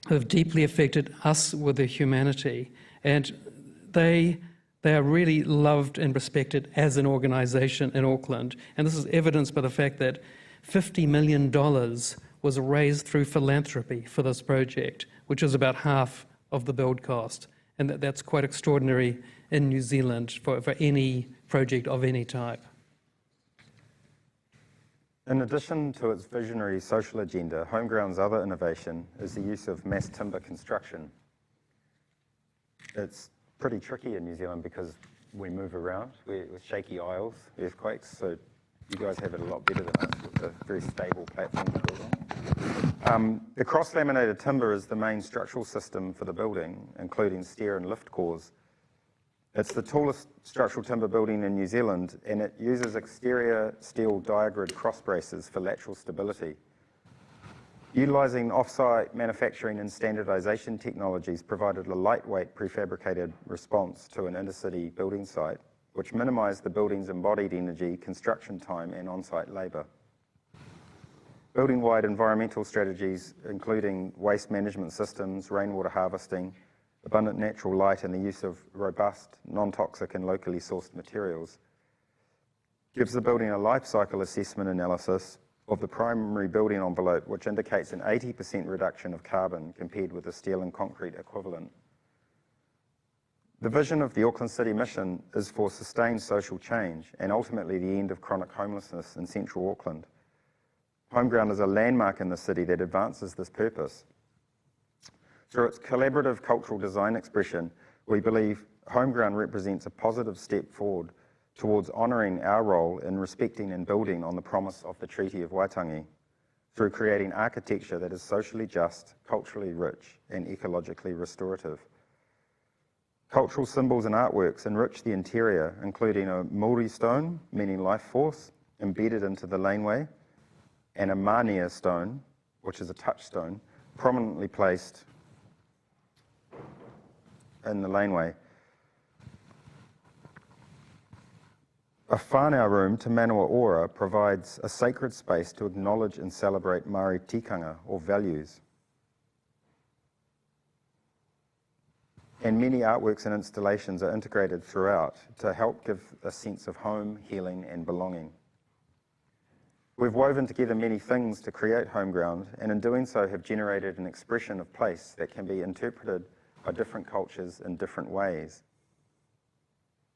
who have deeply affected us with their humanity, and they are really loved and respected as an organisation in Auckland. And this is evidenced by the fact that $50 million was raised through philanthropy for this project, which is about half of the build cost. And that's quite extraordinary in New Zealand for any project of any type. In addition to its visionary social agenda, HomeGround's other innovation is the use of mass timber construction. It's pretty tricky in New Zealand because we move around with shaky aisles, earthquakes, so you guys have it a lot better than us with a very stable platform to build on. The cross-laminated timber is the main structural system for the building, including stair and lift cores. It's the tallest structural timber building in New Zealand, and it uses exterior steel diagrid cross braces for lateral stability. Utilising off-site manufacturing and standardisation technologies provided a lightweight prefabricated response to an intercity building site, which minimised the building's embodied energy, construction time and on-site labour. Building-wide environmental strategies, including waste management systems, rainwater harvesting, abundant natural light and the use of robust, non-toxic and locally sourced materials, gives the building a life cycle assessment analysis of the primary building envelope, which indicates an 80% reduction of carbon compared with the steel and concrete equivalent. The vision of the Auckland City Mission is for sustained social change and ultimately the end of chronic homelessness in central Auckland. HomeGround is a landmark in the city that advances this purpose. Through its collaborative cultural design expression, we believe HomeGround represents a positive step forward towards honouring our role in respecting and building on the promise of the Treaty of Waitangi through creating architecture that is socially just, culturally rich and ecologically restorative. Cultural symbols and artworks enrich the interior, including a Māori stone, meaning life force, embedded into the laneway, and a Mānia stone, which is a touchstone, prominently placed in the laneway. A whānau room to Manawa Ora provides a sacred space to acknowledge and celebrate Māori tikanga, or values. And many artworks and installations are integrated throughout to help give a sense of home, healing and belonging. We've woven together many things to create HomeGround, and in doing so have generated an expression of place that can be interpreted by different cultures in different ways.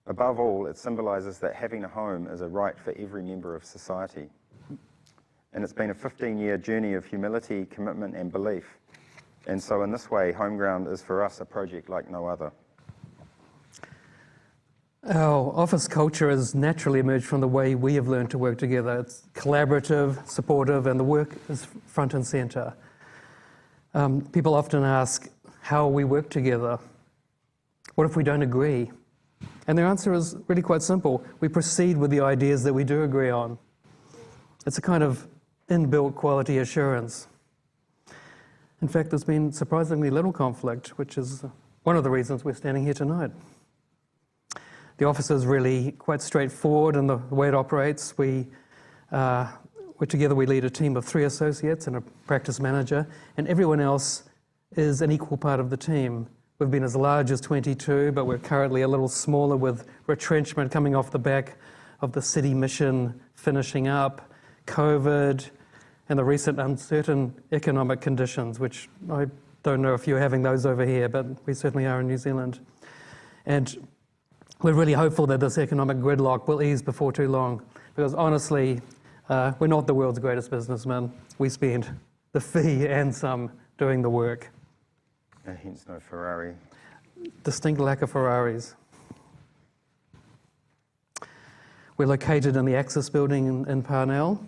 Above all, it symbolises that having a home is a right for every member of society. And it's been a 15-year journey of humility, commitment and belief. And so in this way, HomeGround is for us a project like no other. Our office culture has naturally emerged from the way we have learned to work together. It's collaborative, supportive, and the work is front and centre. People often ask how we work together. What if we don't agree? And their answer is really quite simple. We proceed with the ideas that we do agree on. It's a kind of inbuilt quality assurance. In fact, there's been surprisingly little conflict, which is one of the reasons we're standing here tonight. The office is really quite straightforward in the way it operates. Together we lead a team of 3 associates and a practice manager, and everyone else is an equal part of the team. We've been as large as 22, but we're currently a little smaller with retrenchment coming off the back of the City Mission finishing up, COVID, and the recent uncertain economic conditions, which I don't know if you're having those over here, but we certainly are in New Zealand. And we're really hopeful that this economic gridlock will ease before too long, because honestly, we're not the world's greatest businessmen. We spend the fee and some doing the work. Hence no Ferrari. Distinct lack of Ferraris. We're located in the Axis building in Parnell,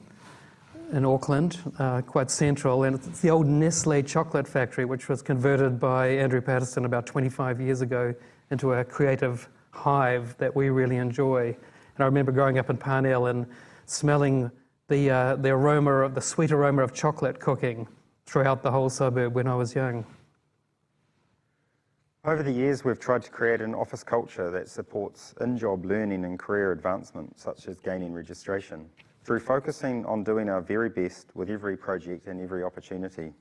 in Auckland, quite central, and it's the old Nestle chocolate factory, which was converted by Andrew Patterson about 25 years ago into a creative hive that we really enjoy. And I remember growing up in Parnell and smelling the aroma, the sweet aroma of chocolate cooking throughout the whole suburb when I was young. Over the years, we've tried to create an office culture that supports in-job learning and career advancement, such as gaining registration, through focusing on doing our very best with every project and every opportunity.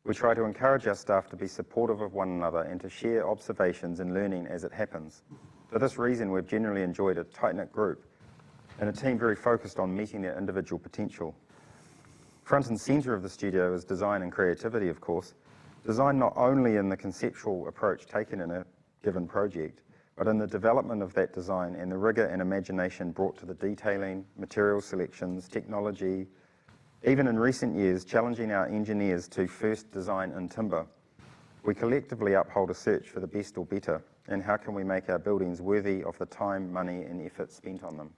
We try to encourage our staff to be supportive of one another and to share observations and learning as it happens. For this reason, we've generally enjoyed a tight-knit group and a team very focused on meeting their individual potential. Front and centre of the studio is design and creativity, of course. Design not only in the conceptual approach taken in a given project, but in the development of that design and the rigour and imagination brought to the detailing, material selections, technology, even in recent years, challenging our engineers to first design in timber. We collectively uphold a search for the best or better, and how can we make our buildings worthy of the time, money and effort spent on them.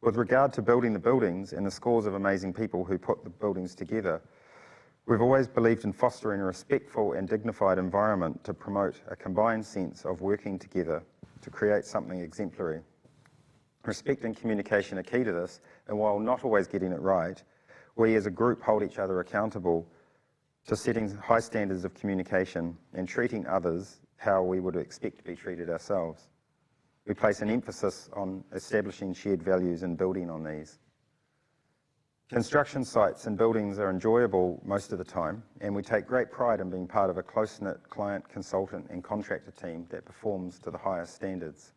With regard to building the buildings and the scores of amazing people who put the buildings together, we've always believed in fostering a respectful and dignified environment to promote a combined sense of working together to create something exemplary. Respect and communication are key to this, and while not always getting it right, we as a group hold each other accountable to setting high standards of communication and treating others how we would expect to be treated ourselves. We place an emphasis on establishing shared values and building on these. Construction sites and buildings are enjoyable most of the time, and we take great pride in being part of a close-knit client, consultant and contractor team that performs to the highest standards.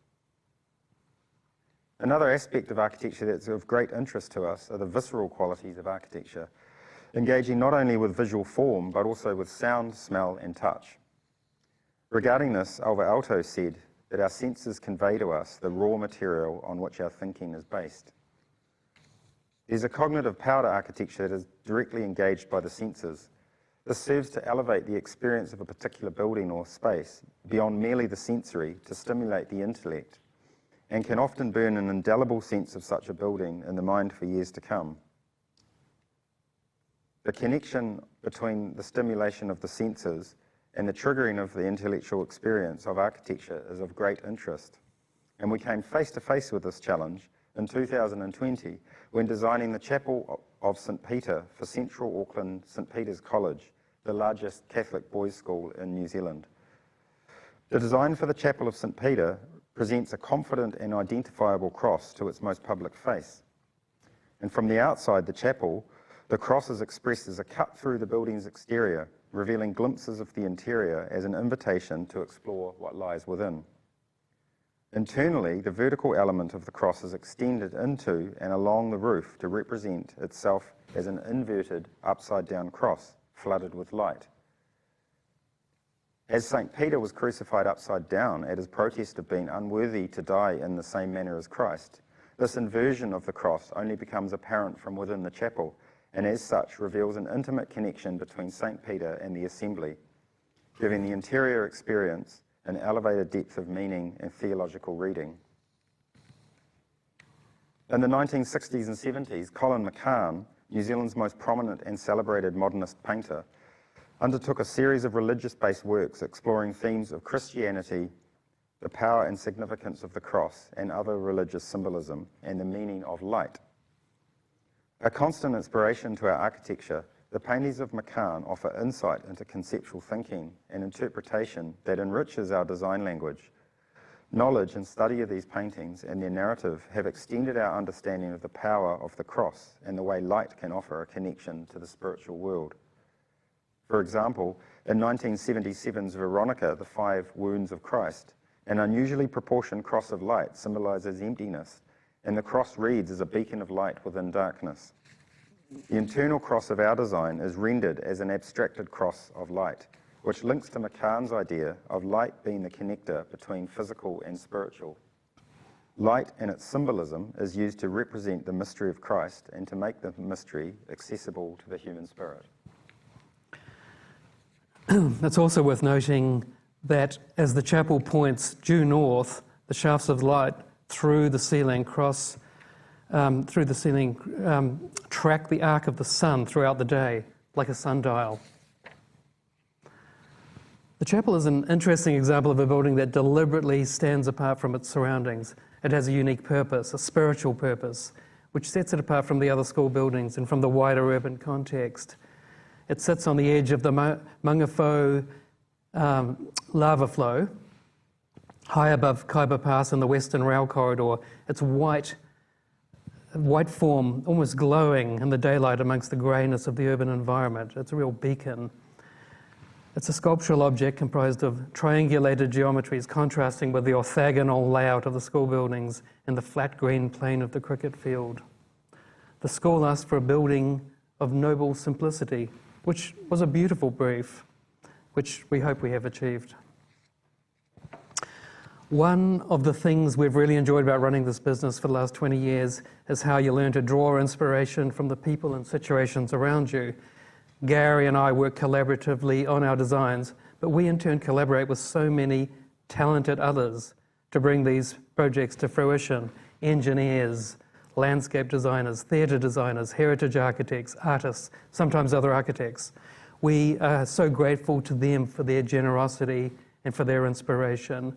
Another aspect of architecture that's of great interest to us are the visceral qualities of architecture, engaging not only with visual form, but also with sound, smell and touch. Regarding this, Alva Aalto said that our senses convey to us the raw material on which our thinking is based. There's a cognitive power to architecture that is directly engaged by the senses. This serves to elevate the experience of a particular building or space beyond merely the sensory to stimulate the intellect, and can often burn an indelible sense of such a building in the mind for years to come. The connection between the stimulation of the senses and the triggering of the intellectual experience of architecture is of great interest. And we came face to face with this challenge in 2020 when designing the Chapel of St Peter for Central Auckland St Peter's College, the largest Catholic boys' school in New Zealand. The design for the Chapel of St Peter presents a confident and identifiable cross to its most public face. And from the outside the chapel, the cross is expressed as a cut through the building's exterior, revealing glimpses of the interior as an invitation to explore what lies within. Internally, the vertical element of the cross is extended into and along the roof to represent itself as an inverted, upside-down cross, flooded with light. As St. Peter was crucified upside down at his protest of being unworthy to die in the same manner as Christ, this inversion of the cross only becomes apparent from within the chapel, and as such reveals an intimate connection between St. Peter and the assembly, giving the interior experience an elevated depth of meaning and theological reading. In the 1960s and 70s, Colin McCann, New Zealand's most prominent and celebrated modernist painter, undertook a series of religious-based works exploring themes of Christianity, the power and significance of the cross and other religious symbolism, and the meaning of light. A constant inspiration to our architecture, the paintings of McCann offer insight into conceptual thinking and interpretation that enriches our design language. Knowledge and study of these paintings and their narrative have extended our understanding of the power of the cross and the way light can offer a connection to the spiritual world. For example, in 1977's Veronica, the Five Wounds of Christ, an unusually proportioned cross of light symbolizes emptiness, and the cross reads as a beacon of light within darkness. The internal cross of our design is rendered as an abstracted cross of light, which links to McCann's idea of light being the connector between physical and spiritual. Light and its symbolism is used to represent the mystery of Christ and to make the mystery accessible to the human spirit. It's also worth noting that as the chapel points due north, the shafts of light through the ceiling track the arc of the sun throughout the day, like a sundial. The chapel is an interesting example of a building that deliberately stands apart from its surroundings. It has a unique purpose, a spiritual purpose, which sets it apart from the other school buildings and from the wider urban context. It sits on the edge of the Mangawhau lava flow, high above Kaiba Pass and the Western Rail Corridor. Its white white form, almost glowing in the daylight amongst the greyness of the urban environment. It's a real beacon. It's a sculptural object comprised of triangulated geometries contrasting with the orthogonal layout of the school buildings and the flat green plane of the cricket field. The school asked for a building of noble simplicity, which was a beautiful brief, which we hope we have achieved. One of the things we've really enjoyed about running this business for the last 20 years is how you learn to draw inspiration from the people and situations around you. Gary and I work collaboratively on our designs, but we in turn collaborate with so many talented others to bring these projects to fruition. Engineers, landscape designers, theatre designers, heritage architects, artists, sometimes other architects. We are so grateful to them for their generosity and for their inspiration.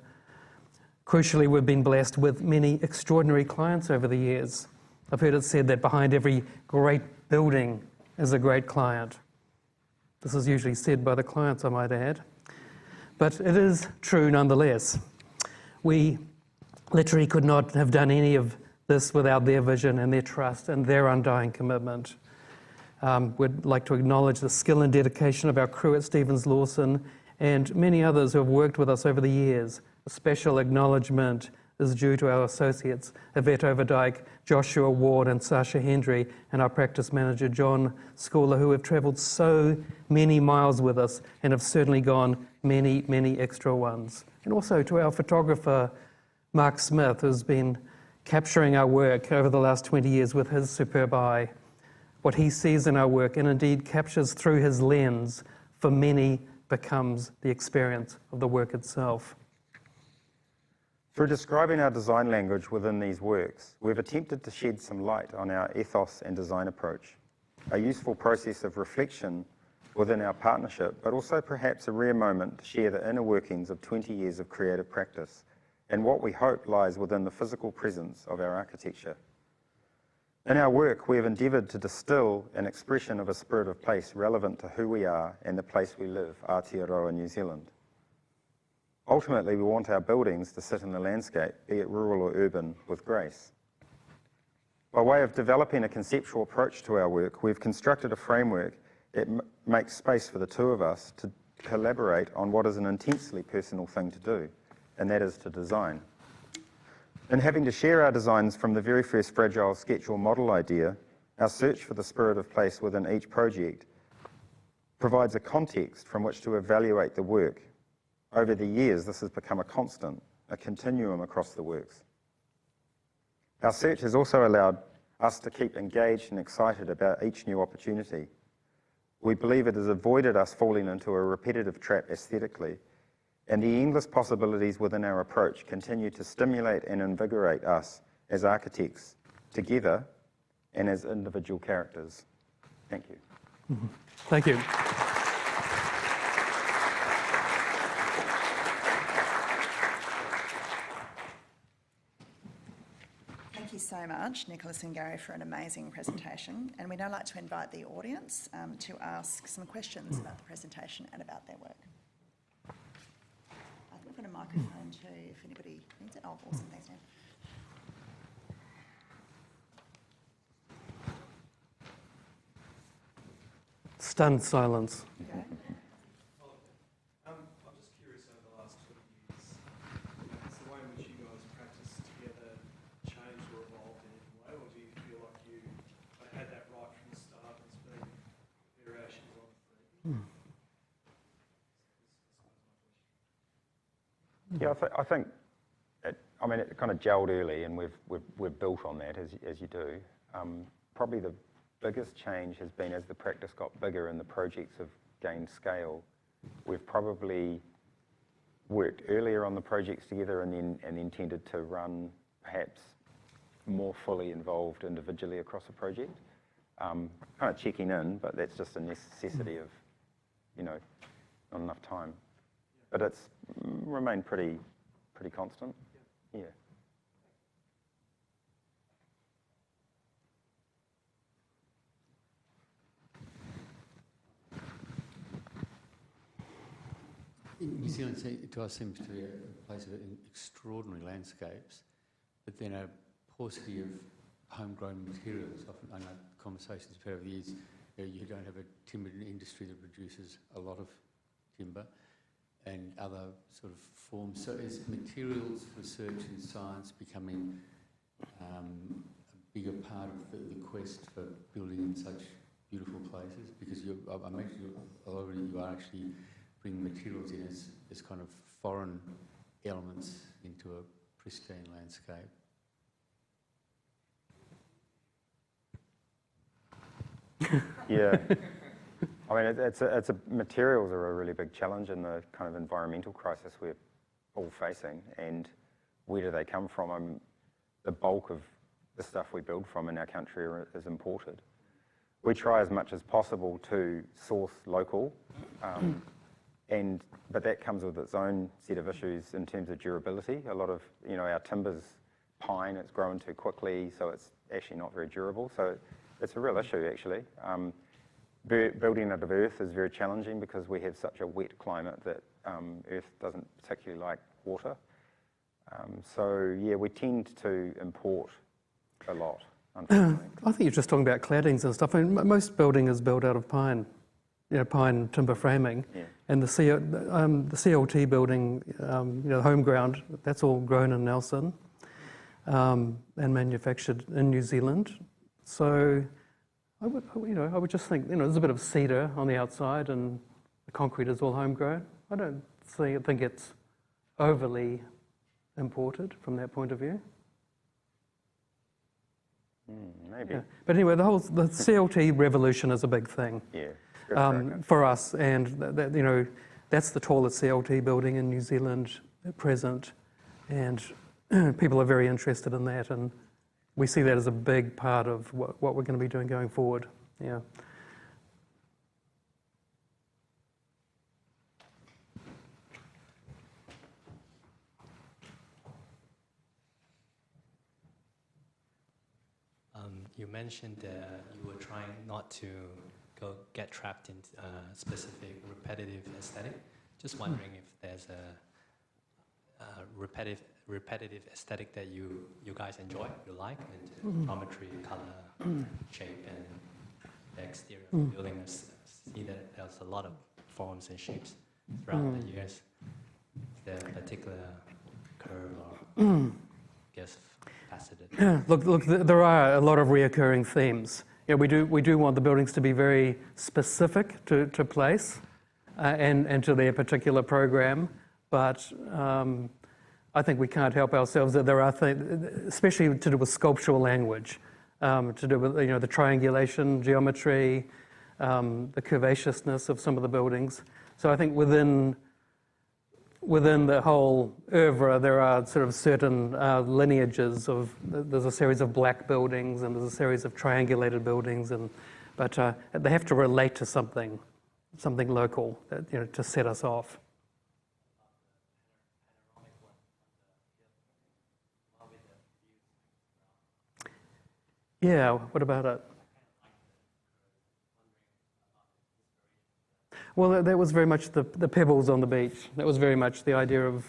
Crucially, we've been blessed with many extraordinary clients over the years. I've heard it said that behind every great building is a great client. This is usually said by the clients, I might add. But it is true nonetheless. We literally could not have done any of this without their vision and their trust and their undying commitment. We'd like to acknowledge the skill and dedication of our crew at Stevens Lawson and many others who have worked with us over the years. A special acknowledgement is due to our associates, Yvette Overdyke, Joshua Ward and Sasha Hendry, and our practice manager, John Schooler, who have travelled so many miles with us and have certainly gone many, many extra ones. And also to our photographer, Mark Smith, who's been capturing our work over the last 20 years with his superb eye. What he sees in our work and indeed captures through his lens, for many becomes the experience of the work itself. Through describing our design language within these works, we've attempted to shed some light on our ethos and design approach, a useful process of reflection within our partnership, but also perhaps a rare moment to share the inner workings of 20 years of creative practice and what we hope lies within the physical presence of our architecture. In our work, we have endeavoured to distill an expression of a spirit of place relevant to who we are and the place we live, Aotearoa, New Zealand. Ultimately, we want our buildings to sit in the landscape, be it rural or urban, with grace. By way of developing a conceptual approach to our work, we've constructed a framework that makes space for the two of us to collaborate on what is an intensely personal thing to do, and that is to design. In having to share our designs from the very first fragile sketch or model idea, our search for the spirit of place within each project provides a context from which to evaluate the work. Over the years, this has become a constant, a continuum across the works. Our search has also allowed us to keep engaged and excited about each new opportunity. We believe it has avoided us falling into a repetitive trap aesthetically, and the endless possibilities within our approach continue to stimulate and invigorate us as architects, together and as individual characters. Thank you. Mm-hmm. Thank you. Thank you so much, Nicholas and Gary, for an amazing presentation. And we'd now like to invite the audience to ask some questions about the presentation and about their work. I think we've got a microphone too, if anybody needs it. Oh, awesome. Thanks, Dan. Stunned silence. Okay. I'm just curious, over the last 20 years, has the way in which you guys practice together changed or evolved in any way, or do you feel like you had that right from the start and it's been variations on theme? Yeah, I think, it kind of gelled early, and we've built on that as you do. Probably the biggest change has been as the practice got bigger and the projects have gained scale. We've probably worked earlier on the projects together and then tended to run perhaps more fully involved individually across a project. Kind of checking in, but that's just a necessity of, not enough time. But it's remained pretty constant. Yeah. New Zealand to us seems to be a place of extraordinary landscapes, but then a paucity of homegrown materials. Often, I know conversations we've had over the years, you don't have a timber industry that produces a lot of timber and other sort of forms. So is materials research and science becoming a bigger part of the quest for building in such beautiful places? Because I imagine a lot of you are actually bringing materials in as kind of foreign elements into a pristine landscape. Yeah. I mean, materials are a really big challenge in the kind of environmental crisis we're all facing. And where do they come from? The bulk of the stuff we build from in our country is imported. We try as much as possible to source local, but that comes with its own set of issues in terms of durability. A lot of, our timber's pine, it's grown too quickly, so it's actually not very durable. So it's a real issue, actually. Building out of earth is very challenging because we have such a wet climate that earth doesn't particularly like water. So yeah, we tend to import a lot, unfortunately. I think you're just talking about claddings and stuff. I mean, most building is built out of pine, pine timber framing. Yeah. And the CLT building, HomeGround, that's all grown in Nelson and manufactured in New Zealand. So I would just think, there's a bit of cedar on the outside and the concrete is all homegrown. I don't think it's overly imported from that point of view. Maybe. Yeah. But anyway, the CLT revolution is a big thing. Yeah. For us, and that's the tallest CLT building in New Zealand at present, and people are very interested in that, and we see that as a big part of what we're going to be doing going forward. Yeah. You mentioned that you were trying not to get trapped in a specific repetitive aesthetic. Just wondering if there's a repetitive aesthetic that you guys enjoy, you like, and geometry, color, shape, and the exterior of the building. I see that there's a lot of forms and shapes throughout the years. Is there a particular curve or faceted? Look, there are a lot of reoccurring themes. We do want the buildings to be very specific to place and to their particular program, but I think we can't help ourselves that there are things, especially to do with sculptural language, to do with the triangulation, geometry, the curvaceousness of some of the buildings. So I think within the whole oeuvre, there are sort of certain lineages of, there's a series of black buildings and there's a series of triangulated buildings, but they have to relate to something local, to set us off. Yeah, what about it? Well, that was very much the pebbles on the beach. That was very much the idea of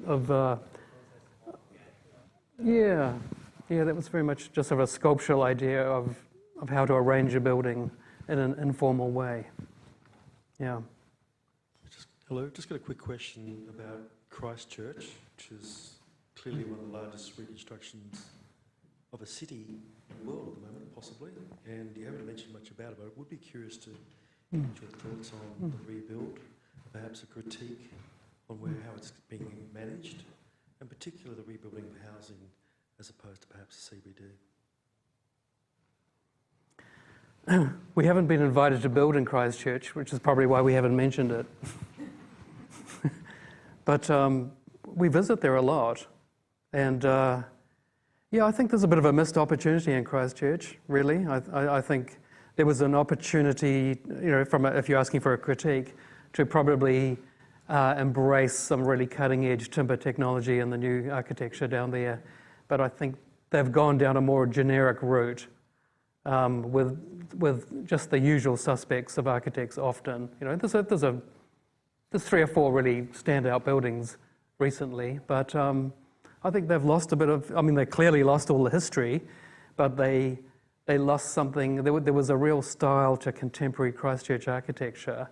that was very much just of a sculptural idea of how to arrange a building in an informal way. Yeah. Hello, just got a quick question about Christchurch, which is clearly one of the largest reconstructions of a city in the world at the moment, possibly, and you haven't mentioned much about it, but I would be curious to get your thoughts on the rebuild, perhaps a critique on how it's being managed, and particularly the rebuilding of housing as opposed to perhaps CBD. We haven't been invited to build in Christchurch, which is probably why we haven't mentioned it. But we visit there a lot, and I think there's a bit of a missed opportunity in Christchurch, really. I think there was an opportunity, if you're asking for a critique, to probably embrace some really cutting-edge timber technology and the new architecture down there. But I think they've gone down a more generic route with just the usual suspects of architects often. There's 3 or 4 really standout buildings recently, but I think they've lost a bit of, they clearly lost all the history, but they lost something. There was a real style to contemporary Christchurch architecture,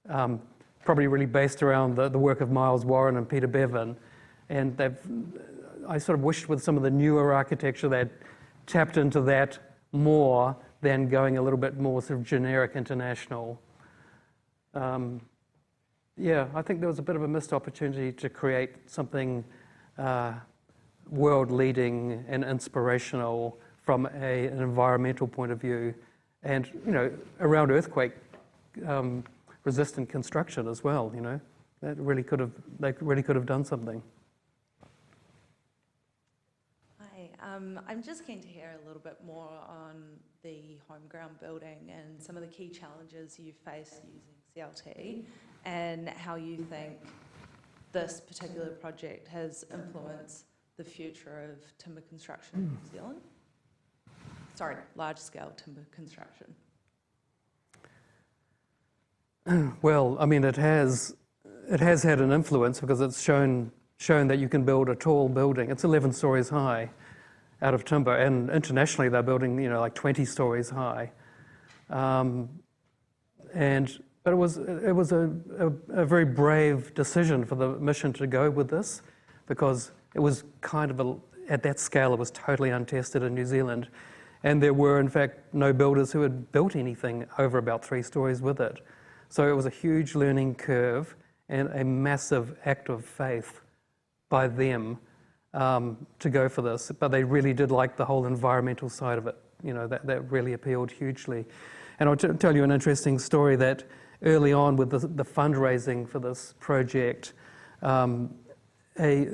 probably really based around the work of Miles Warren and Peter Bevan. And I sort of wished with some of the newer architecture they'd tapped into that more than going a little bit more sort of generic international. Yeah, I think there was a bit of a missed opportunity to create something world-leading and inspirational from an environmental point of view, and around earthquake resistant construction as well. They really could have done something. Hi, I'm just keen to hear a little bit more on the HomeGround building and some of the key challenges you faced using CLT, and how you think this particular project has influenced the future of timber construction in New Zealand. Sorry, large-scale timber construction. Well, I mean, it has had an influence because it's shown that you can build a tall building. It's 11 stories high out of timber, and internationally they're building, like 20 stories high. But it was a very brave decision for the mission to go with this, because it was kind of at that scale it was totally untested in New Zealand, and there were in fact no builders who had built anything over about 3 stories with it. So it was a huge learning curve and a massive act of faith by them to go for this. But they really did like the whole environmental side of it. That really appealed hugely. And I'll tell you an interesting story that early on with the fundraising for this project, they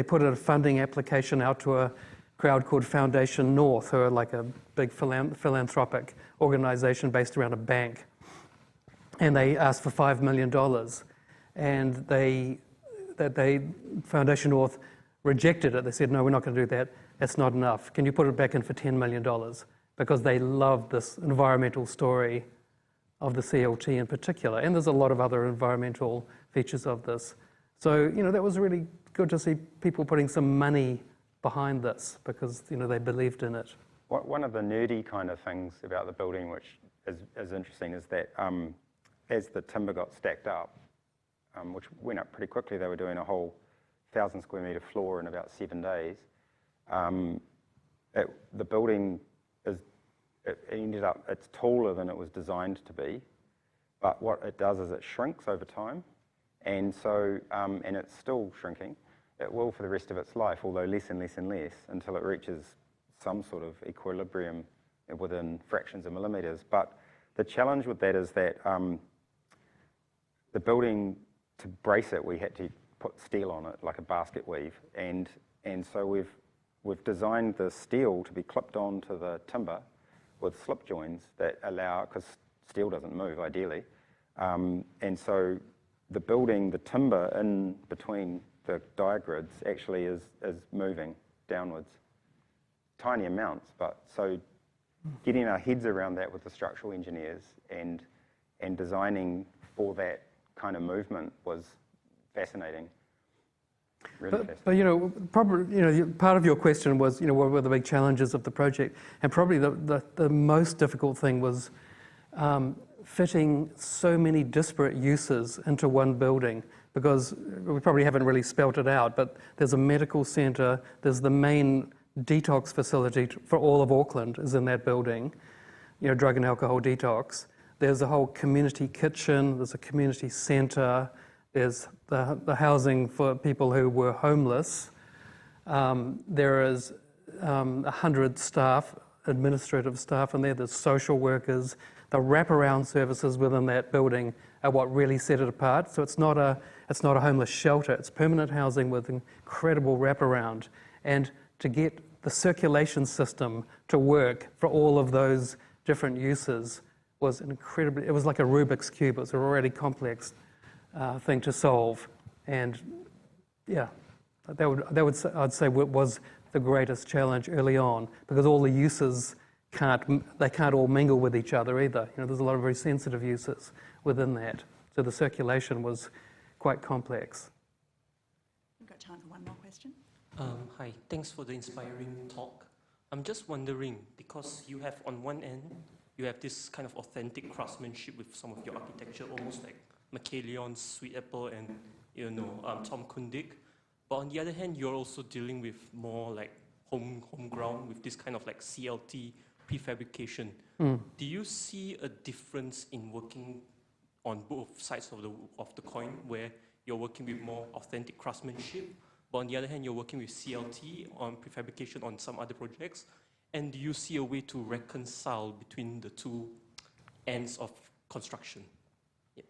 put a funding application out to a crowd called Foundation North, who are like a big philanthropic organisation based around a bank. And they asked for $5 million. And Foundation North rejected it. They said, no, we're not going to do that. That's not enough. Can you put it back in for $10 million? Because they loved this environmental story of the CLT in particular. And there's a lot of other environmental features of this. So, that was really good to see people putting some money behind this because, they believed in it. One of the nerdy kind of things about the building, which is interesting, is that as the timber got stacked up, which went up pretty quickly, they were doing a whole 1,000 square metre floor in about 7 days. The building it's taller than it was designed to be, but what it does is it shrinks over time, and so and it's still shrinking. It will for the rest of its life, although less and less and less, until it reaches some sort of equilibrium within fractions of millimetres. But the challenge with that is that the building, to brace it, we had to put steel on it, like a basket weave, and so we've designed the steel to be clipped onto the timber with slip joins that allow, because steel doesn't move ideally, and so the building, the timber in between the diagrids actually is moving downwards. Tiny amounts, but so getting our heads around that with the structural engineers and designing for that kind of movement was fascinating. Really fascinating. But probably part of your question was what were the big challenges of the project, and probably the most difficult thing was fitting so many disparate uses into one building, because we probably haven't really spelt it out, but there's a medical centre, there's the main detox facility for all of Auckland is in that building, drug and alcohol detox. There's a whole community kitchen, there's a community centre, there's the housing for people who were homeless. There is 100 staff, administrative staff in there, there's social workers. The wraparound services within that building are what really set it apart. So it's not a homeless shelter, it's permanent housing with incredible wraparound. And to get the circulation system to work for all of those different uses was incredibly, it was like a Rubik's Cube. It was a really complex thing to solve. And yeah, I'd say was the greatest challenge early on, because all the uses can't all mingle with each other either. There's a lot of very sensitive uses within that. So the circulation was quite complex. We've got time for one more question. Hi, thanks for the inspiring talk. I'm just wondering, because you have on one end, you have this kind of authentic craftsmanship with some of your architecture, almost like McKayleon's Sweet Apple and Tom Kundig. But on the other hand, you're also dealing with more like HomeGround with this kind of like CLT prefabrication. Do you see a difference in working on both sides of the coin, where you're working with more authentic craftsmanship, but on the other hand, you're working with CLT on prefabrication on some other projects? And do you see a way to reconcile between the two ends of construction? Yeah.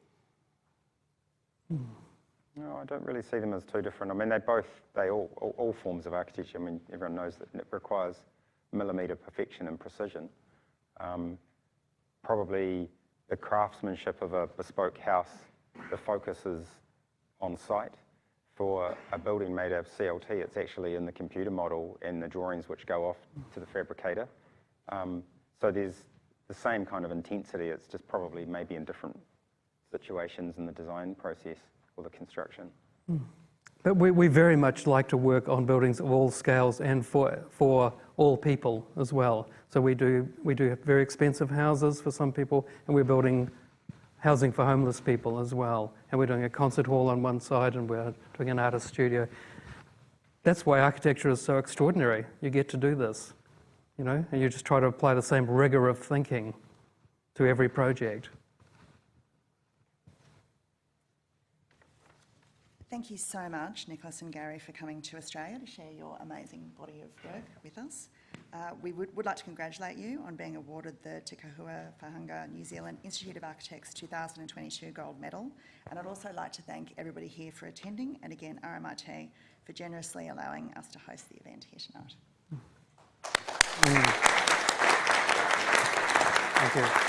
No, I don't really see them as too different. I mean, all forms of architecture, I mean, everyone knows that it requires millimetre perfection and precision. Probably the craftsmanship of a bespoke house, the focus is on site. For a building made of CLT, it's actually in the computer model and the drawings which go off to the fabricator. So there's the same kind of intensity, it's just probably maybe in different situations in the design process or the construction. But we very much like to work on buildings of all scales and for all people as well. So we do have very expensive houses for some people, and we're building housing for homeless people as well. And we're doing a concert hall on one side, and we're doing an artist studio. That's why architecture is so extraordinary. You get to do this, and you just try to apply the same rigor of thinking to every project. Thank you so much, Nicholas and Gary, for coming to Australia to share your amazing body of work with us. We would like to congratulate you on being awarded the Te Kahua Whaihanga New Zealand Institute of Architects 2022 Gold Medal. And I'd also like to thank everybody here for attending, and again, RMIT for generously allowing us to host the event here tonight. Thank you.